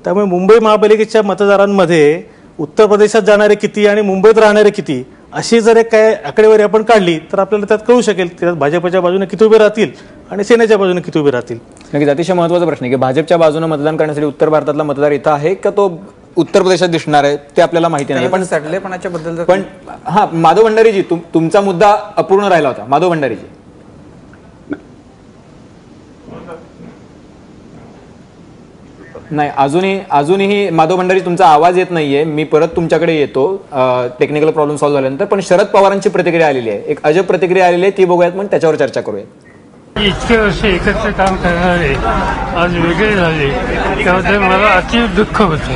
त्यामुळे मुंबई महापालिकेच्या मतदारांमध्ये उत्तर प्रदेशात जाणारे किती आणि मुंबईत राहणारे किती अशी जर एक काय आकडेवारी आपण काढली तर आपल्याला त्यात कळू शकेल त्यात भाजपच्या बाजूने किती उभे राहतील आणि सेनेच्या बाजूने किती उभे राहतील. नक्कीच अतिशय महत्त्वाचा प्रश्न आहे की भाजपच्या बाजूने मतदान करण्यासाठी उत्तर भारतातला मतदार इथं आहे का तो उत्तर प्रदेशात दिसणार आहे ते आपल्याला माहिती नाही. पण सडलेपणाच्या बद्दल पण हा माधव भंडारीजी तुमचा मुद्दा अपूर्ण राहिला होता. माधव भंडारीजी नाही, अजूनही माधव भंडारी तुमचा आवाज येत नाहीये. मी परत तुमच्याकडे येतो टेक्निकल प्रॉब्लेम सॉल्व्ह झाल्यानंतर. पण शरद पवारांची प्रतिक्रिया आलेली आहे, एक अजब प्रतिक्रिया आलेली आहे, ती बघूयात मग त्याच्यावर चर्चा करूयात. इतके वर्ष एकत्र काम करणारे आज वेगळे झाले त्याबद्दल मला अति दुःख होतं.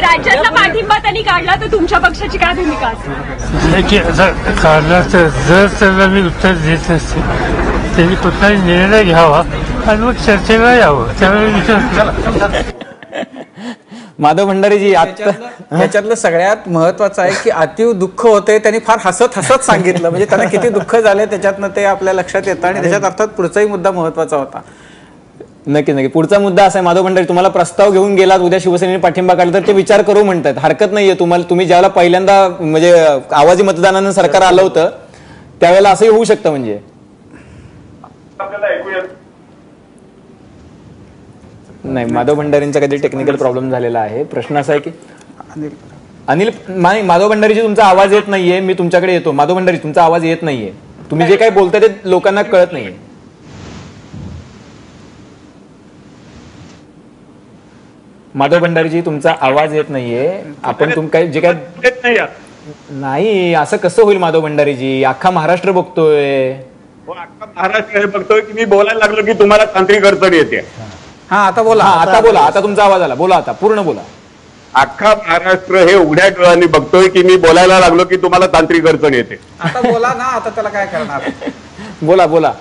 राज्यातला पाठिंबा त्यांनी काढला तर तुमच्या पक्षाची काय भूमिका असेल? काढला तर जर त्याला मी उत्तर देत असते त्यांनी कुठलाही निर्णय घ्यावा आणि मग चर्चेला यावं त्यावेळी विचार. माधव भंडारीजी याच्यातलं सगळ्यात महत्वाचं आहे की अति दुःख होते, त्यांनी फार हसत सांगितलं. म्हणजे त्यांना किती दुःख झाले त्याच्यातनं ते आपल्या लक्षात येतं आणि त्याच्यात अर्थात पुढचाही मुद्दा महत्वाचा होता. नक्की नक्की. पुढचा मुद्दा असा आहे माधव भंडारी, तुम्हाला प्रस्ताव घेऊन गेलात, उद्या शिवसेनेने पाठिंबा काढला तर ते विचार करू म्हणतात, हरकत नाहीये तुम्हाला. तुम्ही ज्यावेळेला पहिल्यांदा म्हणजे आवाजी मतदानानं सरकार आलं होतं त्यावेळेला असंही होऊ शकतं. म्हणजे नाही, माधव भंडारींचा काहीतरी टेक्निकल प्रॉब्लेम झालेला आहे. प्रश्न असा आहे की अनिल माधव भंडारीजी तुमचा आवाज येत नाहीये, मी तुमच्याकडे येतो. माधव भंडारी तुमचा आवाज येत नाहीये, तुम्ही जे काही बोलताय ते लोकांना कळत नाहीये. माधव भंडारीजी तुमचा आवाज येत नाहीये, आपण जे काय नाही, असं कसं होईल माधव भंडारीजी? अख्खा महाराष्ट्र बघतोय. अख्खा महाराष्ट्र हे बघतोय की मी बोलायला लागलो की तुम्हाला तांत्रिक अडचण येते. हा आता बोला, आता बोला, आता तुमचा आवाज आला, बोला, आता पूर्ण बोला. अख्खा महाराष्ट्र हे उघड्या डोळ्यांनी बघतोय की मी बोलायला लागलो की तुम्हाला तांत्रिक अडचण येते. आता बोला ना, आता त्याला काय करणार? बोला बोला,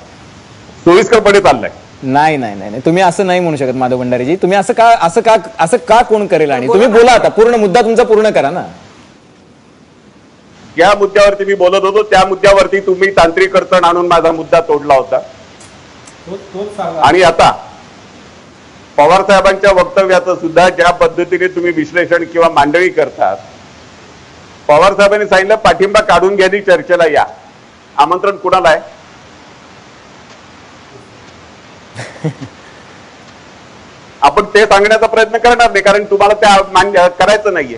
सोयीस्करपणे चाललाय. नाही नाही नाही, तुम्ही असं नाही म्हणू शकत माधव भंडारीजी. तुम्ही असं का कोण करेल? आणि तुम्ही बोला, आता पूर्ण मुद्दा तुमचा पूर्ण करा ना. ज्या मुद्द्यावरती मी बोलत होतो त्या मुद्द्यावरती तुम्ही तांत्रिक अडचण आणून माझा मुद्दा तोडला होता. आणि आता पवार साहेबांच्या वक्तव्याचं सुद्धा ज्या पद्धतीने तुम्ही विश्लेषण किंवा मांडणी करतात, पवार साहेबांनी सांगितलं पाठिंबा काढून घ्यायची, चर्चेला या. आमंत्रण कुणाला आहे? आपण ते सांगण्याचा प्रयत्न करणार नाही, कारण तुम्हाला त्या मान्य करायचं नाहीये.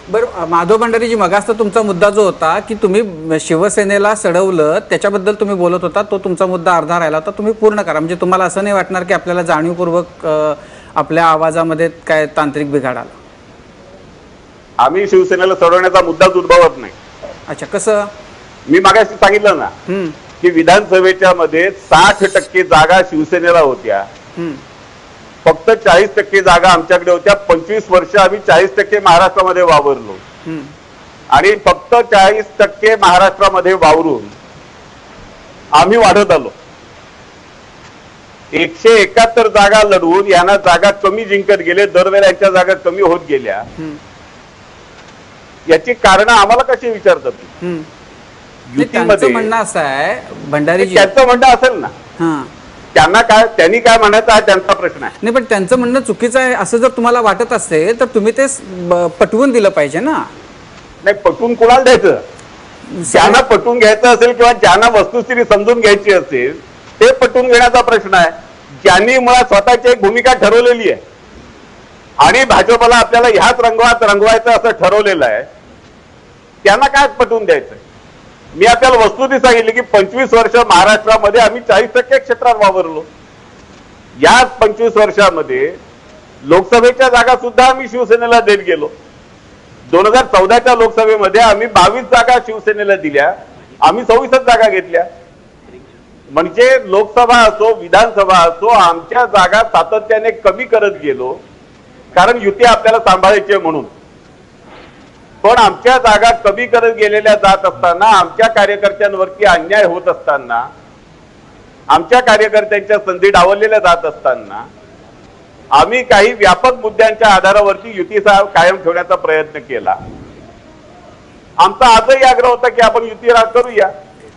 बरं माधव भंडारीजी, मगाच तर तुमचा मुद्दा जो होता की तुम्ही शिवसेनेला सडवलं त्याच्याबद्दल तुम्ही बोलत होता, तो तुमचा मुद्दा अर्धा राहिला होता, तुम्ही पूर्ण करा. म्हणजे तुम्हाला असं नाही वाटणार की आपल्याला जाणीवपूर्वक आपल्या आवाजामध्ये काय तांत्रिक बिघाड आला? आम्ही शिवसेनेला सडवण्याचा मुद्दाच उद्भवत नाही. अच्छा, कसं? मी मागाशी सांगितलं ना की विधानसभेच्या मध्ये 60% जागा शिवसेनेला होत्या, फक्त 40% जागा आमच्याकडे होत्या. 25 वर्ष आम्ही 40% महाराष्ट्रामध्ये वावरलो आणि फक्त 40% महाराष्ट्रामध्ये वावरून आम्ही वाढत आलो. 171 जागा लढवून यांना जागा कमी जिंकत गेले, दरवेळेला यांच्या जागा कमी होत गेल्या. याची कारण आम्हाला कशी विचारतात? त्यांचं म्हणणं असं आहे भंडारीजी, त्यांचं म्हणणं असेल ना, त्यांनी काय म्हणायचं हा त्यांचा प्रश्न आहे. नाही, पण त्यांचं म्हणणं चुकीचं आहे असं जर तुम्हाला वाटत असेल तर तुम्ही ते पटवून दिलं पाहिजे ना. नाही, पटवून कुणाला द्यायचं? ज्यांना पटवून घ्यायचं असेल किंवा ज्यांना वस्तुस्थिती समजून घ्यायची असेल ते पटवून घेण्याचा प्रश्न आहे. ज्यांनी मुळात स्वतःची एक भूमिका ठरवलेली आहे आणि भाजपला आपल्याला ह्याच रंगवात रंगवायचं असं ठरवलेलं आहे, त्यांना काय पटवून द्यायचं? मी आपल्याला वस्तुस्थिती सांगितली की 25 वर्ष महाराष्ट्रामध्ये आम्ही 40% क्षेत्रात वावरलो. या 25 वर्षामध्ये लोकसभेच्या जागा सुद्धा आम्ही शिवसेनेला देत गेलो. 2014च्या लोकसभेमध्ये आम्ही 22 जागा शिवसेनेला दिल्या, आम्ही 26 जागा घेतल्या. म्हणजे लोकसभा असो विधानसभा असो आमच्या जागा सातत्याने कमी करत गेलो, कारण युती आपल्याला सांभाळायची आहे म्हणून. पण आमच्या जागा कमी करत गेलेल्या जात असताना, आमच्या कार्यकर्त्यांवरती अन्याय होत असताना, आमच्या कार्यकर्त्यांच्या संधी डावललेल्या जात असताना आम्ही काही व्यापक मुद्द्यांच्या आधारावरती युती कायम ठेवण्याचा प्रयत्न केला. आमचा आजही आग्रह होता की आपण युती करूया.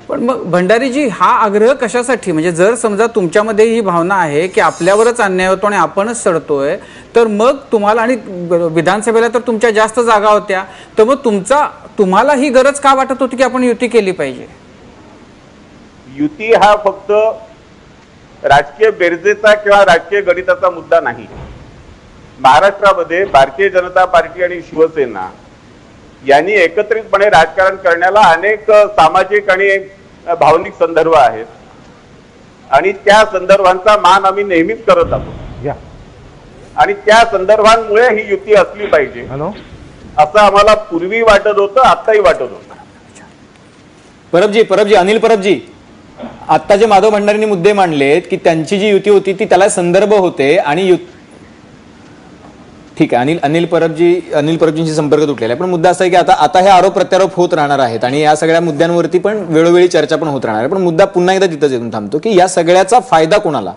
पण मग भंडारीजी, हा आग्रह कशासाठी? म्हणजे जर समजा तुमच्यामध्ये ही भावना आहे की आपल्यावरच अन्याय होतो आणि आपणच सडतोय, तर मग तुम्हाला, आणि विधानसभेला तर तुमच्या जास्त जागा होत्या, तर मग तुम्हाला ही गरज का वाटत होती की आपण युती केली पाहिजे? युती हा फक्त राजकीय बेरजेचा किंवा राजकीय गणिताचा मुद्दा नाही. महाराष्ट्रामध्ये भारतीय जनता पार्टी आणि शिवसेना यांनी एकत्रितपणे राजकारण करण्याला अनेक सामाजिक आणि भावनिक संदर्भ आहेत आणि त्या संदर्भांचा मान आम्ही नेहमीच करत आहोत. आणि त्या संदर्भांमुळे ही युती असली पाहिजे असं आम्हाला पूर्वी वाटत होतं, आताही वाटत होतं. परबजी, अनिल परबजी, आता जे माधव भंडारींनी मुद्दे मांडलेत की त्यांची जी युती होती ती त्याला संदर्भ होते आणि ठीक आहे, अनिल परबजींशी संपर्क तुटलेला आहे. पण मुद्दा असा आहे की आता हे आरोप प्रत्यारोप होत राहणार आहेत आणि या सगळ्या मुद्द्यांवरती पण वेळोवेळी चर्चा पण होत राहणार आहे. पण मुद्दा पुन्हा एकदा तिथंच येऊन थांबतो की या सगळ्याचा फायदा कोणाला?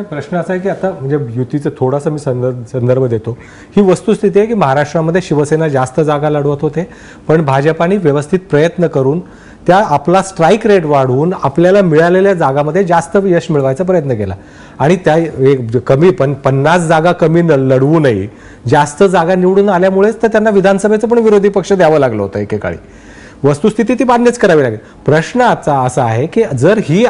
प्रश्न असा आहे की आता म्हणजे युतीचा थोडासा मी संदर्भ देतो. ही वस्तुस्थिती आहे की महाराष्ट्रामध्ये शिवसेना जास्त जागा लढवत होते, पण भाजपाने व्यवस्थित प्रयत्न करून त्या आपला स्ट्राईक रेट वाढवून आपल्याला मिळालेल्या जागामध्ये जास्त यश मिळवायचा प्रयत्न केला आणि त्या कमी 50 जागा कमी लढवू नये, जास्त जागा निवडून आल्यामुळेच तर त्यांना विधानसभेचं पण विरोधी पक्ष द्यावं लागलं होतं एकेकाळी. वस्तुस्थिती ती मान्यच करावी लागेल. प्रश्न आजचा असा आहे की जर ही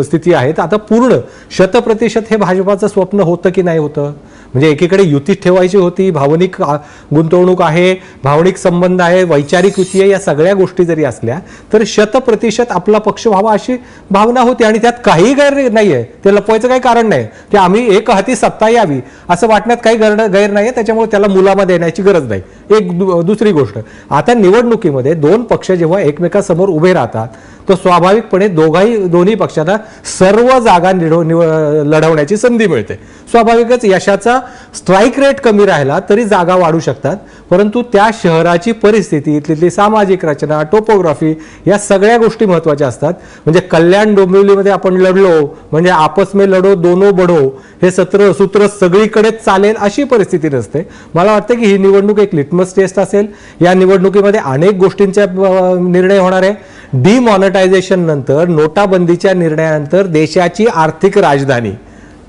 स्थिती आहे तर आता पूर्ण 100% हे भाजपाचं स्वप्न होतं की नाही होतं? म्हणजे एकीकडे युती ठेवायची होती, भावनिक गुंतवणूक आहे, भावनिक संबंध आहे, वैचारिक युती आहे, या सगळ्या गोष्टी जरी असल्या तर 100% आपला पक्ष व्हावा अशी भावना होती आणि त्यात काही गैर नाहीये. ते लपवायचं काही कारण नाही की आम्ही एक हाती सत्ता यावी असं वाटण्यात काही गैर नाहीये, त्याच्यामुळे त्याला मुलामा देण्याची गरज नाही. एक दुसरी गोष्ट, आता निवडणुकीमध्ये दोन पक्ष जेव्हा एकमेकांसमोर उभे राहतात तर स्वाभाविकपणे दोन्ही पक्षांना सर्व जागा लढवण्याची संधी मिळते. स्वाभाविकच यशाचा स्ट्राईक रेट कमी राहिला तरी जागा वाढू शकतात, परंतु त्या शहराची परिस्थिती, तिथली सामाजिक रचना, टोपोग्राफी या सगळ्या गोष्टी महत्वाच्या असतात. म्हणजे कल्याण डोंबिवलीमध्ये आपण लढलो म्हणजे आपस में लढो दोनो बढो हे सूत्र सगळीकडेच चालेल अशी परिस्थिती नसते. मला वाटतं की ही निवडणूक एक लिटमस टेस्ट असेल. या निवडणुकीमध्ये अनेक गोष्टींचा निर्णय होणार आहे. डिमॉनिटायझेशन नंतर, नोटाबंदीच्या निर्णयानंतर देशाची आर्थिक राजधानी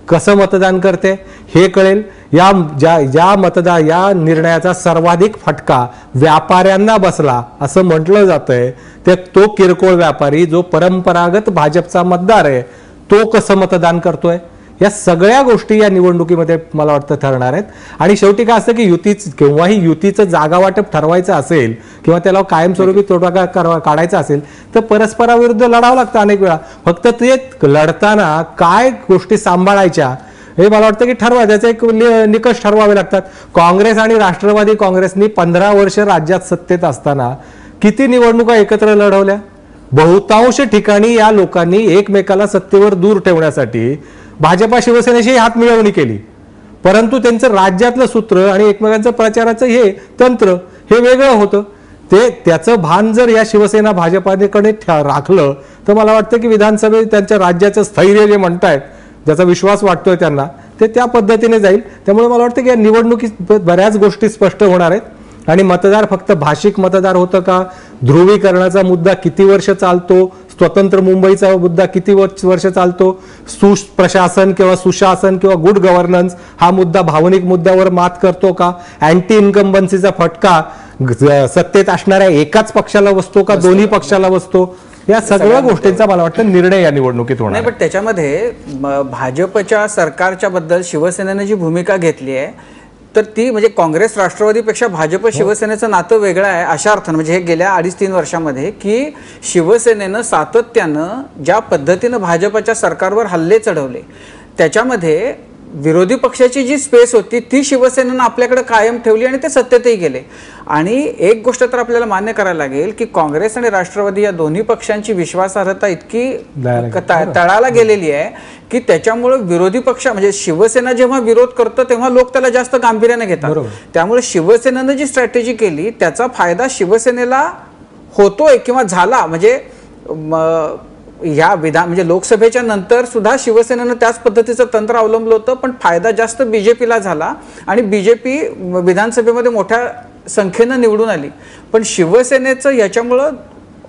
कसं मतदान करते हे कळेल. या निर्णयाचा सर्वाधिक फटका व्यापाऱ्यांना बसला असं म्हटलं जातंय. तो किरकोळ व्यापारी जो परंपरागत भाजपचा मतदार आहे तो कसं मतदान करतोय, या सगळ्या गोष्टी या निवडणुकीमध्ये मला वाटतं ठरणार आहेत. आणि शेवटी काय असतं की केव्हाही युतीचं जागा वाटप ठरवायचं असेल किंवा त्याला कायमस्वरूपी तोडगा काढायचा असेल तर परस्पराविरुद्ध लढावं लागतं अनेक वेळा. फक्त ते लढताना काय गोष्टी सांभाळायच्या हे मला वाटतं की त्याचे एक निकष ठरवावे लागतात. काँग्रेस आणि राष्ट्रवादी काँग्रेसनी 15 वर्ष राज्यात सत्तेत असताना किती निवडणुका एकत्र लढवल्या? बहुतांश ठिकाणी या लोकांनी एकमेकाला सत्तेवर दूर ठेवण्यासाठी भाजपा शिवसेनेशी हात मिळवणी केली, परंतु त्यांचं राज्यातलं सूत्र आणि एकमेकांचं प्रचाराचं हे तंत्र हे वेगळं होतं. त्याचं भान जर या शिवसेना भाजपाकडे राखलं तर मला वाटतं की विधानसभेत त्यांच्या राज्याचं स्थैर्य जे म्हणतायत, ज्याचा विश्वास वाटतोय त्यांना, ते त्या पद्धतीने जाईल. त्यामुळे मला वाटतं की या निवडणुकीत बऱ्याच गोष्टी स्पष्ट होणार आहेत. आणि मतदार फक्त भाषिक मतदार होतं का, ध्रुवीकरणाचा मुद्दा किती वर्ष चालतो, स्वतंत्र मुंबईचा मुद्दा किती वर्ष चालतो, सुप्रशासन किंवा सुशासन किंवा गुड गव्हर्नन्स हा मुद्दा भावनिक मुद्द्यावर मात करतो का, अँटी इन्कम्बन्सीचा फटका सत्तेत असणाऱ्या एकाच पक्षाला बसतो का दोन्ही पक्षाला बसतो, या सगळ्या गोष्टींचा मला वाटतं निर्णय या निवडणुकीत होणार. नाही, पण त्याच्यामध्ये भाजपच्या सरकारच्या बद्दल शिवसेनेने जी भूमिका घेतली आहे तर ती म्हणजे काँग्रेस राष्ट्रवादीपेक्षा भाजप शिवसेनेचं नातं वेगळं आहे अशा अर्थानं. म्हणजे हे गेल्या 2.5-3 वर्षामध्ये की शिवसेनेनं सातत्यानं ज्या पद्धतीनं भाजपच्या सरकारवर हल्ले चढवले त्याच्यामध्ये विरोधी पक्षाची जी स्पेस होती ती शिवसेनेनं आपल्याकडे कायम ठेवली आणि ते सत्तेतही गेले. आणि एक गोष्ट तर आपल्याला मान्य करायला लागेल की काँग्रेस आणि राष्ट्रवादी या दोन्ही पक्षांची विश्वासार्हता इतकी तळाला गेलेली आहे की त्याच्यामुळे विरोधी पक्ष म्हणजे शिवसेना जेव्हा विरोध करतो तेव्हा लोक त्याला जास्त गांभीर्याने घेतात. त्यामुळे शिवसेनेनं जी स्ट्रॅटेजी केली त्याचा फायदा शिवसेनेला होतोय किंवा झाला. म्हणजे म्हणजे लोकसभेच्या नंतर सुद्धा शिवसेनेनं त्याच पद्धतीचं तंत्र अवलंबलं होतं, पण फायदा जास्त बीजेपीला झाला आणि बीजेपी विधानसभेमध्ये मोठ्या संख्येनं निवडून आली. पण शिवसेनेचं याच्यामुळं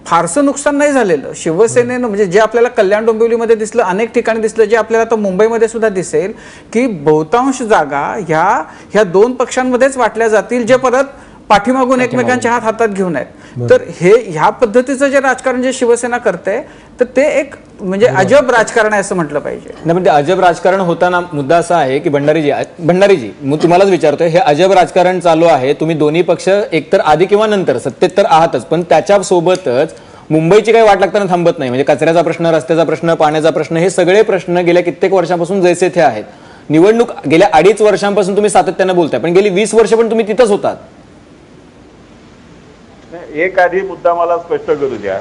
फारसं नुकसान नाही झालेलं. शिवसेनेनं म्हणजे जे आपल्याला कल्याण डोंबिवलीमध्ये दिसलं, अनेक ठिकाणी दिसलं, जे आपल्याला आता मुंबईमध्ये सुद्धा दिसेल की बहुतांश जागा ह्या दोन पक्षांमध्येच वाटल्या जातील जे परत पाठीमागून एकमेकांच्या हातात घेऊन आहेत. तर ह्या पद्धतीचं जे राजकारण जे शिवसेना करते तर ते एक म्हणजे अजब राजकारण आहे असं म्हटलं पाहिजे. नाही, पण ते अजब राजकारण होताना मुद्दा असा आहे की भंडारीजी मी तुम्हालाच विचारतोय, हे अजब राजकारण चालू आहे. तुम्ही दोन्ही पक्ष एकतर आधी किंवा नंतर सत्तेत तर आहातच, पण त्याच्यासोबतच मुंबईची काही वाट लागताना थांबत नाही. म्हणजे कचऱ्याचा प्रश्न, रस्त्याचा प्रश्न, पाण्याचा प्रश्न, हे सगळे प्रश्न गेल्या कित्येक वर्षांपासून जैसे थे आहेत. निवडणूक गेल्या 2.5 वर्षांपासून तुम्ही सातत्याने बोलताय, पण गेली 20 वर्ष पण तुम्ही तिथंच होतात. एक आधी मुद्दा मला स्पष्ट करू द्या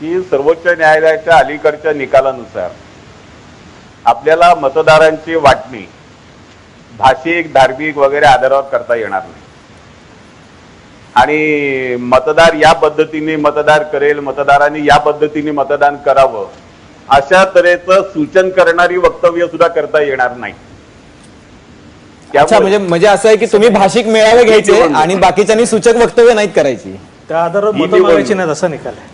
की सर्वोच्च न्यायालयाच्या अलीकडच्या निकालानुसार आपल्याला मतदारांची वाटणी भाषिक, धार्मिक वगैरे आधारावर करता येणार नाही. आणि मतदार या पद्धतीने मतदार करेल, मतदारांनी या पद्धतीने मतदान करावं अशा तऱ्हेचं सूचन करणारी वक्तव्य सुद्धा करता येणार नाही. अच्छा, म्हणजे असं आहे की तुम्ही भाषिक मेळावे घ्यायचे आणि बाकीच्यांनी सूचक वक्तव्य नाहीत करायची. त्या आधारावर ही मतं मागायची नाहीत असा निकाल आहे.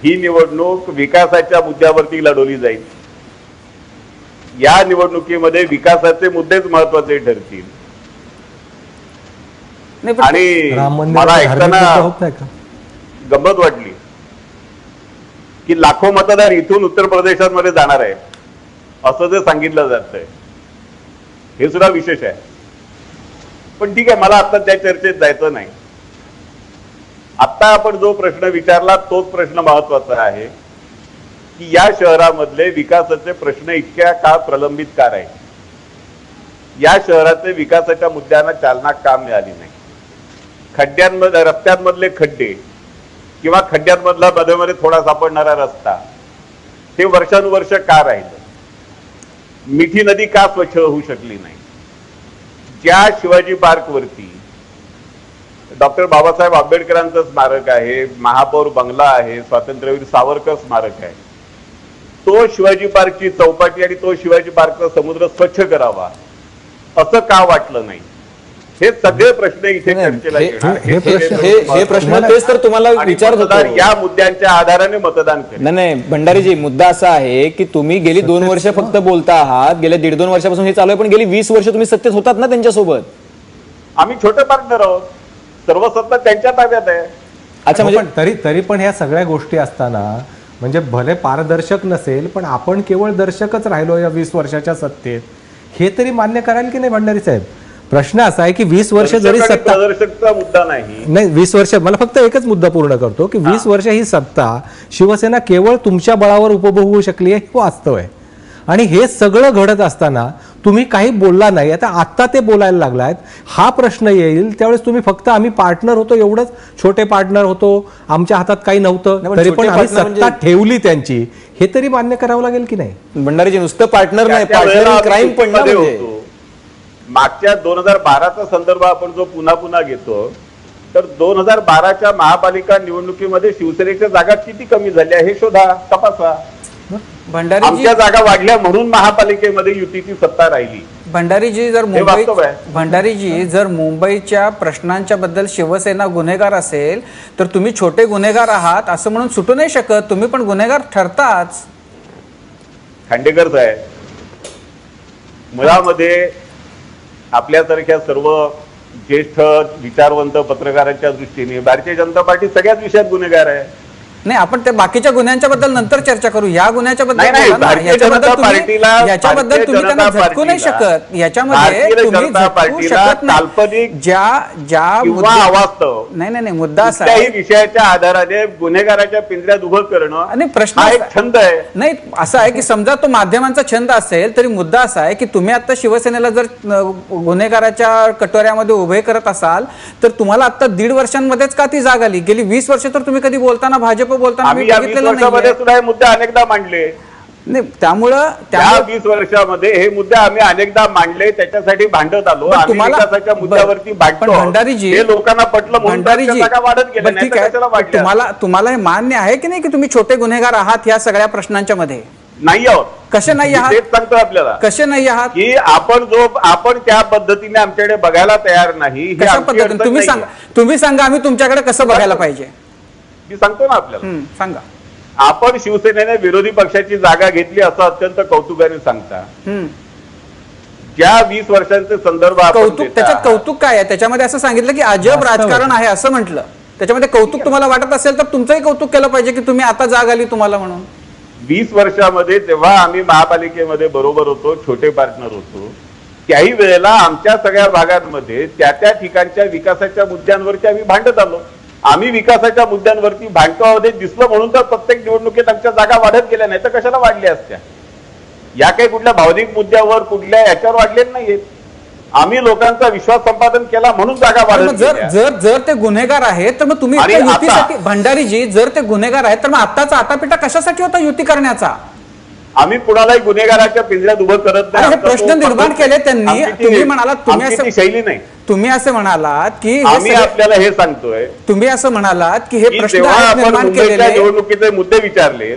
ही निवडणूक विकासाच्या मुद्द्यावरती लढवली जाईल. या निवडणुकीमध्ये विकासाचे मुद्देच महत्वाचे ठरतील. आणि मला ऐकताना गंमत वाटली की लाखो मतदार इथून उत्तर प्रदेशामध्ये जाणार आहे असं जे सांगितलं जातंय हे सुद्धा विशेष आहे. पण ठीक आहे, मला आता त्या चर्चेत जायचं नाही. आता आपण जो प्रश्न विचारला तोच प्रश्न महत्वाचा आहे की या शहरामधले विकासाचे प्रश्न इतक्या काळ प्रलंबित का राहिले. या शहराचे विकासाच्या मुद्द्यांना चालना का मिळाली नाही. खड्ड्यांमध्ये रस्त्यांमधले खड्डे किंवा खड्ड्यांमधला मध्ये थोडा सापडणारा रस्ता हे वर्षानुवर्ष का राहिलं. मिठी नदी का स्वच्छ होऊ शकली नाही. ज्या शिवाजी पार्क वरती डॉक्टर बाबासाहेब आंबेडकरांचं स्मारक आहे, महापौर बंगला आहे, स्वातंत्र्यवीर सावरकर स्मारक आहे, तो शिवाजी पार्कची चौपाटी आणि तो शिवाजी पार्कचा समुद्र स्वच्छ करावा असं का वाटलं नाही. हे सगळे प्रश्न इथे चर्चेला येणार. हे प्रश्न तेच तर तुम्हाला विचारत होतो. या मुद्द्यांच्या आधाराने मतदान करेल. नाही भंडारीजी, मुद्दा असा आहे की तुम्ही गेली 2 वर्ष फक्त बोलता आहात. गेल्या 1.5-2 वर्षापासून हे चालू आहे, पण गेली 20 वर्ष तुम्ही सत्तेत होतात ना त्यांच्यासोबत. आम्ही छोटे पार्टनर आहोत. सर्व सत्ता त्यांच्या ताब्यात आहे. अच्छा, म्हणजे तरी पण ह्या सगळ्या गोष्टी असताना म्हणजे भले पारदर्शक नसेल पण आपण केवळ दर्शकच राहिलो या 20 वर्षाच्या सत्तेत, हे तरी मान्य कराल की नाही भंडारी साहेब. प्रश्न असा आहे की 20 वर्ष जरी सत्ता मुद्दा नाही 20 वर्ष, मला फक्त एकच मुद्दा पूर्ण करतो की 20 वर्ष ही सत्ता शिवसेना केवळ तुमच्या बळावर उपभोगू शकली आहे, हे वास्तव आहे. आणि हे सगळं घडत असताना तुम्ही काही बोलला नाही. आता ते बोलायला लागलायत. हा प्रश्न येईल त्यावेळेस तुम्ही फक्त आम्ही पार्टनर होतो, एवढंच छोटे पार्टनर होतो, आमच्या हातात काही नव्हतं, तरी पण आम्ही सत्ता ठेवली त्यांची, हे तरी मान्य करावं लागेल की नाही. भंडारीजी, नुसतं पार्टनर नाही, पार्टनर क्राईम पण होतो. मागच्या 2012चा संदर्भ आपण जो पुन्हा पुन्हा घेतो तर 2012च्या महापालिका निवडणुकीमध्ये शिवसेनेच्या जागा किती कमी झाल्या हे शोधा, तपासा. आमच्या जागा वाढल्या म्हणून महापालिकेमध्ये युतीची सत्ता राहिली. भंडारीजी जर मुंबईच्या प्रश्नांच्या बद्दल शिवसेना गुन्हेगार असेल तर तुम्ही छोटे गुन्हेगार आहात असं म्हणून सुटू नाही शकत. तुम्ही पण गुन्हेगार ठरताच. खांडेकर साहेब, मुळामध्ये आपल्यासारख्या सर्व ज्येष्ठ विचारवंत पत्रकारांच्या दृष्टीने भारतीय जनता पार्टी सगळ्याच विषयात गुन्हेगार आहे. नाही, आपण त्या बाकीच्या गुन्ह्यांच्या बद्दल नंतर चर्चा करू. या गुन्ह्याच्या बद्दल याच्याबद्दल तुम्ही त्यांना झटकू नाही शकत. याच्यामध्ये तुम्ही झटकू शकत नाही. नाही, मुद्दा असा आहे विषयाच्या आधाराने गुन्हेगाराच्या पिंजऱ्यात उभं करणं आणि प्रश्न एक छंद आहे. नाही, असं आहे की समजा तो माध्यमांचा छंद असेल तरी मुद्दा असा आहे की तुम्ही आता शिवसेनेला जर गुन्हेगाराच्या कटोऱ्यामध्ये उभे करत असाल तर तुम्हाला आता 1.5 वर्षांमध्येच का ती जाग आली. गेली 20 वर्ष तर तुम्ही कधी बोलताना भाजप बोलताना सुद्धा हे मुद्दे अनेकदा मांडले. नाही, त्यामुळं 20 वर्षामध्ये हे मुद्दे आम्ही अनेकदा मांडले, त्याच्यासाठी भांडत आलो. विकासाच्या मुद्द्यावरती भंडारीजी, हे लोकांना पटलं. भंडारीजी, तुम्हाला हे मान्य आहे की नाही की तुम्ही छोटे गुन्हेगार आहात या सगळ्या प्रश्नांच्या मध्ये? नाही आहोत. कसे नाही आहात? तेच सांगतो आपल्याला. कसे नाही आहात की आपण त्या पद्धतीने आमच्याकडे बघायला तयार नाही. कशा पद्धतीने तुम्ही सांगा आम्ही तुमच्याकडे कसं बघायला पाहिजे. मी सांगतो ना आपल्याला. सांगा. आपण शिवसेनेने विरोधी पक्षाची जागा घेतली असं अत्यंत कौतुकाने सांगता. ज्या 20 वर्षांचे संदर्भ त्याच्यात कौतुक काय आहे? त्याच्यामध्ये असं सांगितलं की अजब राजकारण आहे असं म्हटलं. त्याच्यामध्ये कौतुक तुम्हाला वाटत असेल तर तुमचंही कौतुक केलं पाहिजे की तुम्ही आता जाग आली तुम्हाला म्हणून. 20 वर्षामध्ये जेव्हा आम्ही महापालिकेमध्ये बरोबर होतो, छोटे पार्टनर होतो, त्याही वेळेला आमच्या सगळ्या भागांमध्ये त्या ठिकाणच्या विकासाच्या मुद्द्यांवरती आम्ही भांडत आलो. आम्ही विकासाच्या मुद्द्यांवरती भांडकामध्ये दिसलं म्हणून तर प्रत्येक निवडणुकीत आमच्या जागा वाढत गेल्या, नाही तर कशाला वाढल्या असत्या. या काही कुठल्या भावनिक मुद्द्यावर कुठल्या याच्यावर वाढलेल्या नाहीयेत. आम्ही लोकांचा विश्वास संपादन केला म्हणून जागा वाढत. जर ते गुन्हेगार आहेत तर मग तुम्ही युतीसाठी, भंडारीजी जर ते गुन्हेगार आहेत तर मग आताचा आटापिटा कशासाठी होता युती करण्याचा? आम्ही कुणालाही गुन्हेगाराच्या पिंजऱ्यात उभं करत नाही. प्रश्न निर्माण केले त्यांनी. तुम्ही म्हणालात शैली नाही. तुम्ही असं म्हणालात की आम्ही आपल्याला हे सांगतोय. तुम्ही असं म्हणालात की हे प्रश्न निर्माण केलेले निवडणुकीचे मुद्दे विचारले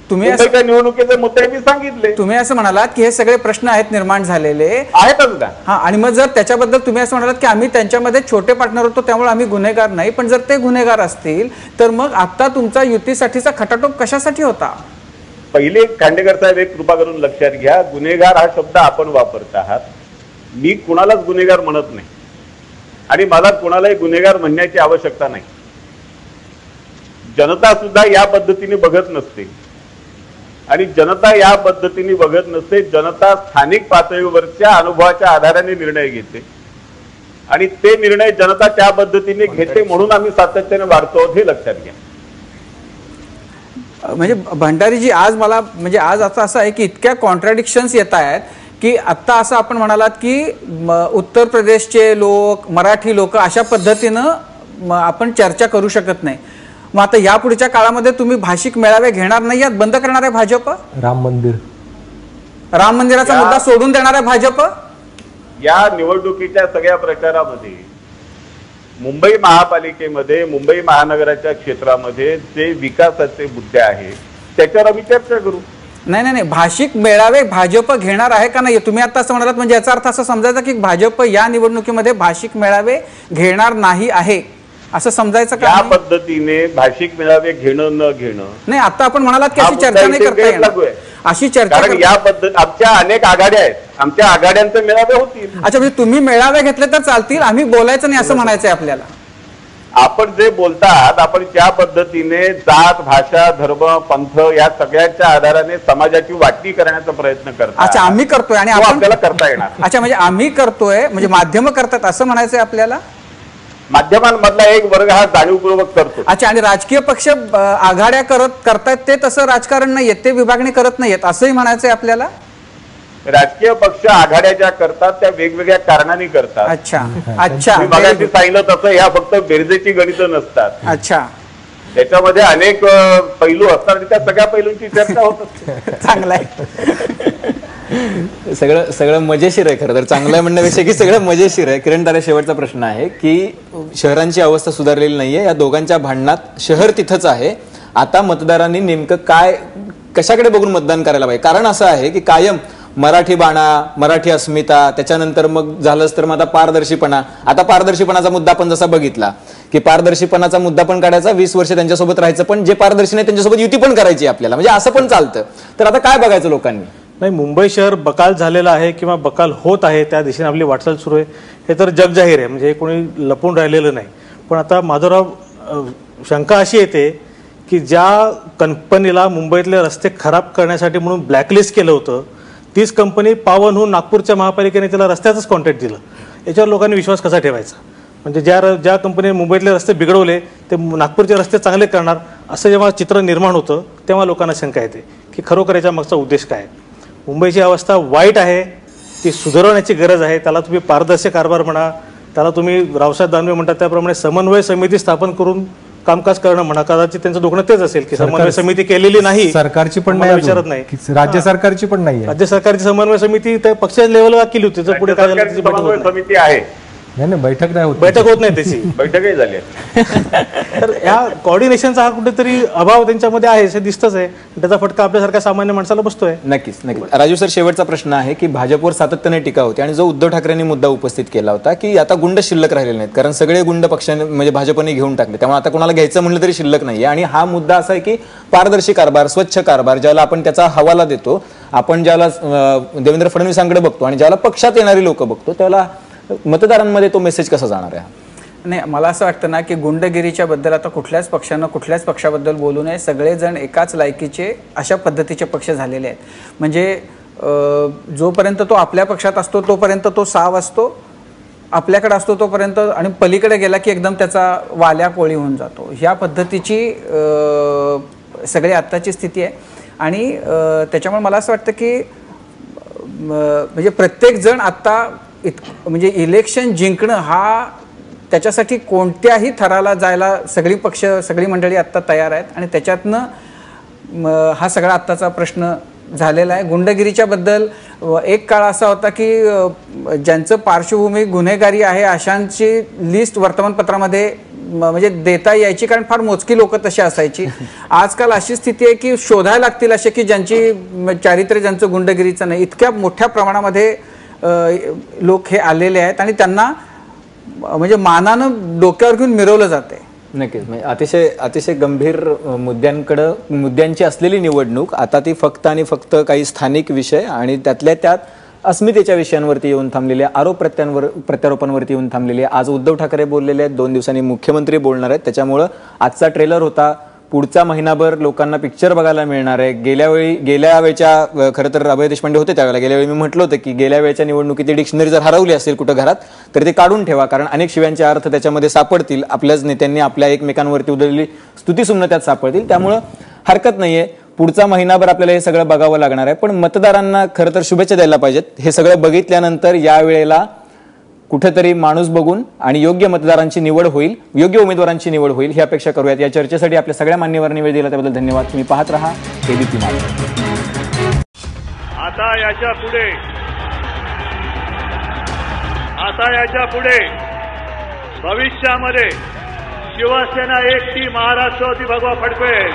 तुम्ही निवडणुकीचे मुद्दे मी सांगितले. तुम्ही असं म्हणालात की हे सगळे प्रश्न आहेत निर्माण झालेले आहेतच का? हा, आणि मग जर त्याच्याबद्दल तुम्ही असं म्हणालात की आम्ही त्यांच्यामध्ये छोटे पार्टनर होतो त्यामुळे आम्ही गुन्हेगार नाही, पण जर ते गुन्हेगार असतील तर मग आता तुमचा युतीसाठीचा खटाटोप कशासाठी होता? पहिले खांडेकर साहेब एक कृपा करून लक्षात घ्या, गुन्हेगार हा शब्द आपण वापरत आहात. मी कुणालाच गुन्हेगार म्हणत नाही आणि मला कुणालाही गुन्हेगार म्हणण्याची आवश्यकता नाही. जनता सुद्धा या पद्धतीने बघत नसते आणि जनता या पद्धतीने बघत नसते. जनता स्थानिक पातळीवरच्या अनुभवाच्या आधाराने निर्णय घेते आणि ते निर्णय जनता त्या पद्धतीने घेते, म्हणून आम्ही सातत्याने वाढतो हे लक्षात घ्या. म्हणजे भंडारीजी आज मला म्हणजे आज असं आहे की इतक्या कॉन्ट्राडिक्शन्स येत आहेत की आत्ता असं आपण म्हणालात की उत्तर प्रदेशचे लोक, मराठी लोक अशा पद्धतीनं आपण चर्चा करू शकत नाही. मग आता यापुढच्या काळामध्ये तुम्ही भाषिक मेळावे घेणार नाही यात बंद करणार आहे भाजप? राम मंदिराचा मुद्दा सोडून देणार आहे भाजप? या निवडणुकीच्या सगळ्या प्रचारामध्ये मुंबई महापालिकेमध्ये, मुंबई महानगराच्या क्षेत्रामध्ये जे विकासाचे मुद्दे आहेत त्याच्यावर आम्ही चर्चा करू. नाही, भाषिक मेळावे भाजप घेणार आहे का नाही तुम्ही आता असं म्हणालात, म्हणजे याचा अर्थ असा समजायचा की भाजप या निवडणुकीमध्ये भाषिक मेळावे घेणार नाही आहे असं समजायचं का? या पद्धतीने भाषिक मेळावे घेणं न घेणं नाही, आता आपण म्हणालात की अशी चर्चा नाही करता येणार, अशी चर्चा. कारण या पद्धती आमच्या अनेक आघाड्या आहेत, आमच्या आघाड्यांचे मेळावे होतील. अच्छा, म्हणजे तुम्ही मेळावे घेतले तर चालतील, आम्ही बोलायचं नाही असं म्हणायचंय आपल्याला? आपण जे बोलतात आपण त्या पद्धतीने जात, भाषा, धर्म, पंथ या सगळ्याच्या आधाराने समाजाची वाटणी करण्याचा प्रयत्न करतो. अच्छा, आम्ही करतोय आणि आपल्याला करता येणार. अच्छा, म्हणजे आम्ही करतोय म्हणजे माध्यम करतात असं म्हणायचंय आपल्याला? माध्यमांमधला एक वर्ग हा जाणीवपूर्वक करतो. अच्छा, आणि राजकीय पक्ष आघाड्या करतायत ते तसं राजकारण नाहीये, ते विभागणी करत नाहीयेत असंही म्हणायचंय आपल्याला? राजकीय पक्ष आघाड्या ज्या करतात त्या वेगवेगळ्या कारणांनी करतात. अच्छा अच्छा, मी मगाशी सांगितलं तसं ह्या फक्त बेरजेची गणितं नसतात. अच्छा, त्याच्यामध्ये अनेक पैलू असतात आणि त्या सगळ्या पैलूंची चर्चा होत असते. चांगलं आहे, सगळं मजेशीर आहे. खरं तर चांगलं आहे म्हणण्यापेक्षा की सगळं मजेशीर आहे. किरण तारे, शेवटचा प्रश्न आहे की शहरांची अवस्था सुधारलेली नाहीये, या दोघांच्या भांडणात शहर तिथंच आहे. आता मतदारांनी नेमकं कशाकडे बघून मतदान करायला पाहिजे? कारण असं आहे की कायम मराठी बाणा, मराठी अस्मिता, त्याच्यानंतर मग झालंच तर मग आता पारदर्शीपणा. आता पारदर्शीपणाचा मुद्दा आपण जसा बघितला की पारदर्शीपणाचा मुद्दा पण काढायचा, 20 वर्ष त्यांच्यासोबत राहायचं, पण जे पारदर्शी नाही त्यांच्यासोबत युती पण करायची आपल्याला, म्हणजे असं पण चालतं. तर आता काय बघायचं लोकांनी? नाही, मुंबई शहर बकाल झालेलं आहे किंवा बकाल होत आहे, त्या दिशेने आपली वाटचाल सुरू आहे हे तर जगजाहीर आहे, म्हणजे कोणी लपून राहिलेलं नाही. पण आता माधवराव, शंका अशी येते की ज्या कंपनीला मुंबईतले रस्ते खराब करण्यासाठी म्हणून ब्लॅकलिस्ट केलं होतं, तीच कंपनी पावनहून नागपूरच्या महापालिकेने त्याला रस्त्याचंच कॉन्ट्रॅक्ट दिलं. याच्यावर लोकांनी विश्वास कसा ठेवायचा? म्हणजे ज्या कंपनीने मुंबईतले रस्ते बिघडवले ते नागपूरचे रस्ते चांगले करणार असं जेव्हा चित्र निर्माण होतं तेव्हा लोकांना शंका येते की खरोखर याच्या मागचा उद्देश काय? मुंबईची अवस्था वाईट आहे, ती सुधारवण्याची गरज आहे. त्याला तुम्ही पारदर्शक कारभार म्हणा, त्याला तुम्ही रावसाहेब दानवे म्हणतात त्याप्रमाणे समन्वय समिती स्थापन करून कामकाज करणं म्हणा. कदाचित त्यांचं दुखणं तेच असेल की समन्वय समिती केलेली नाही, सरकारची पण नाही, विचारत नाही, राज्य सरकारची पण नाही. राज्य सरकारची समन्वय समिती त्या पक्षाच्या लेवलला केली होती, तर पुढे काय झालं? समन्वय समिती आहे, नाही बैठक नाही होत, बैठक होत नाही त्याची, बैठकही झाली. तर या कोऑर्डिनेशनचा हा कुठेतरी अभाव त्यांच्यामध्ये आहे हे दिसतच आहे. त्याचा फटका आपल्यासारख्या सामान्य माणसाला बसतोय. नक्कीच. राजू सर, शेवटचा प्रश्न आहे की भाजपवर सातत्याने टीका होते आणि जो उद्धव ठाकरेंनी मुद्दा उपस्थित केला होता की आता गुंड शिल्लक राहिलेले नाहीत, कारण सगळे गुंड पक्षाने म्हणजे भाजपने घेऊन टाकले, त्यामुळे आता कोणाला घ्यायचं म्हणलं तरी शिल्लक नाहीये. आणि हा मुद्दा असा आहे की पारदर्शी कारभार, स्वच्छ कारभार, ज्याला आपण त्याचा हवाला देतो, आपण ज्याला देवेंद्र फडणवीसांकडे बघतो आणि ज्याला पक्षात येणारी लोक बघतो, त्याला मतदारांमध्ये तो मेसेज कसा जाणार आहे? नाही, मला असं वाटतं ना की गुंडगिरीच्या बद्दल आता कुठल्याच पक्षानं कुठल्याच पक्षाबद्दल बोलू नये. सगळेजण एकाच लायकीचे अशा पद्धतीचे पक्ष झालेले आहेत. म्हणजे जोपर्यंत तो आपल्या पक्षात असतो तोपर्यंत तो साव असतो, आपल्याकडे असतो तोपर्यंत, आणि पलीकडे गेला की एकदम त्याचा वाल्या कोळी होऊन जातो. ह्या पद्धतीची सगळी आत्ताची स्थिती आहे. आणि त्याच्यामुळे मला असं वाटतं की म्हणजे प्रत्येक जण आत्ता म्हणजे इलेक्शन जिंकणं हा त्याच्यासाठी कोणत्याही थराला जायला सगळी पक्ष, सगळी मंडळी आत्ता तयार आहेत आणि त्याच्यातनं हा सगळा आत्ताचा प्रश्न झालेला आहे. गुंडगिरीच्या बद्दल एक काळ असा होता की ज्यांचं पार्श्वभूमी गुन्हेगारी आहे अशांची लिस्ट वर्तमानपत्रामध्ये म्हणजे देता यायची, कारण फार मोजकी लोक तशी असायची. आजकाल अशी स्थिती आहे की शोधायला लागतील असे की ज्यांची चारित्र्य, ज्यांचं गुंडगिरीचं नाही. इतक्या मोठ्या प्रमाणामध्ये लोक हे आलेले आहेत आणि त्यांना म्हणजे मानानं डोक्यावर घेऊन मिरवलं जाते. नक्कीच, म्हणजे अतिशय गंभीर मुद्द्यांची असलेली निवडणूक आता ती फक्त आणि फक्त काही स्थानिक विषय आणि त्यातल्या त्यात अस्मितेच्या विषयांवरती येऊन थांबलेले, आरोप प्रत्यारोपांवरती येऊन थांबलेले. आज उद्धव ठाकरे बोललेले आहेत, 2 दिवसांनी मुख्यमंत्री बोलणार आहेत. त्याच्यामुळं आजचा ट्रेलर होता, पुढचा महिनाभर लोकांना पिक्चर बघायला मिळणार आहे. गेल्या वेळच्या खरं तर अभय देशपांडे होते त्यावेळेला, गेल्या वेळी मी म्हटलं होतं की गेल्या वेळच्या निवडणुकीची डिक्शनरी जर हरवली असेल कुठं घरात तर ते काढून ठेवा, कारण अनेक शिव्यांचे अर्थ त्याच्यामध्ये सापडतील. आपल्याच नेत्यांनी आपल्या एकमेकांवरती उधळलेली स्तुतीसुमनं त्यात सापडतील. त्यामुळं हरकत नाहीये, पुढचा महिनाभर आपल्याला हे सगळं बघावं लागणार आहे. पण मतदारांना खरं तर शुभेच्छा द्यायला पाहिजेत. हे सगळं बघितल्यानंतर यावेळेला कुठेतरी माणूस बघून आणि योग्य मतदारांची निवड होईल, योग्य उमेदवारांची निवड होईल ही अपेक्षा करूयात. या चर्चेसाठी आपल्या सगळ्या मान्यवरांनी वेळ दिला त्याबद्दल धन्यवाद. तुम्ही पाहत रहा एबीपी माझा. आता याच्या पुढे भविष्यामध्ये शिवसेना एकटी महाराष्ट्रवादी भगवा फडकवेल.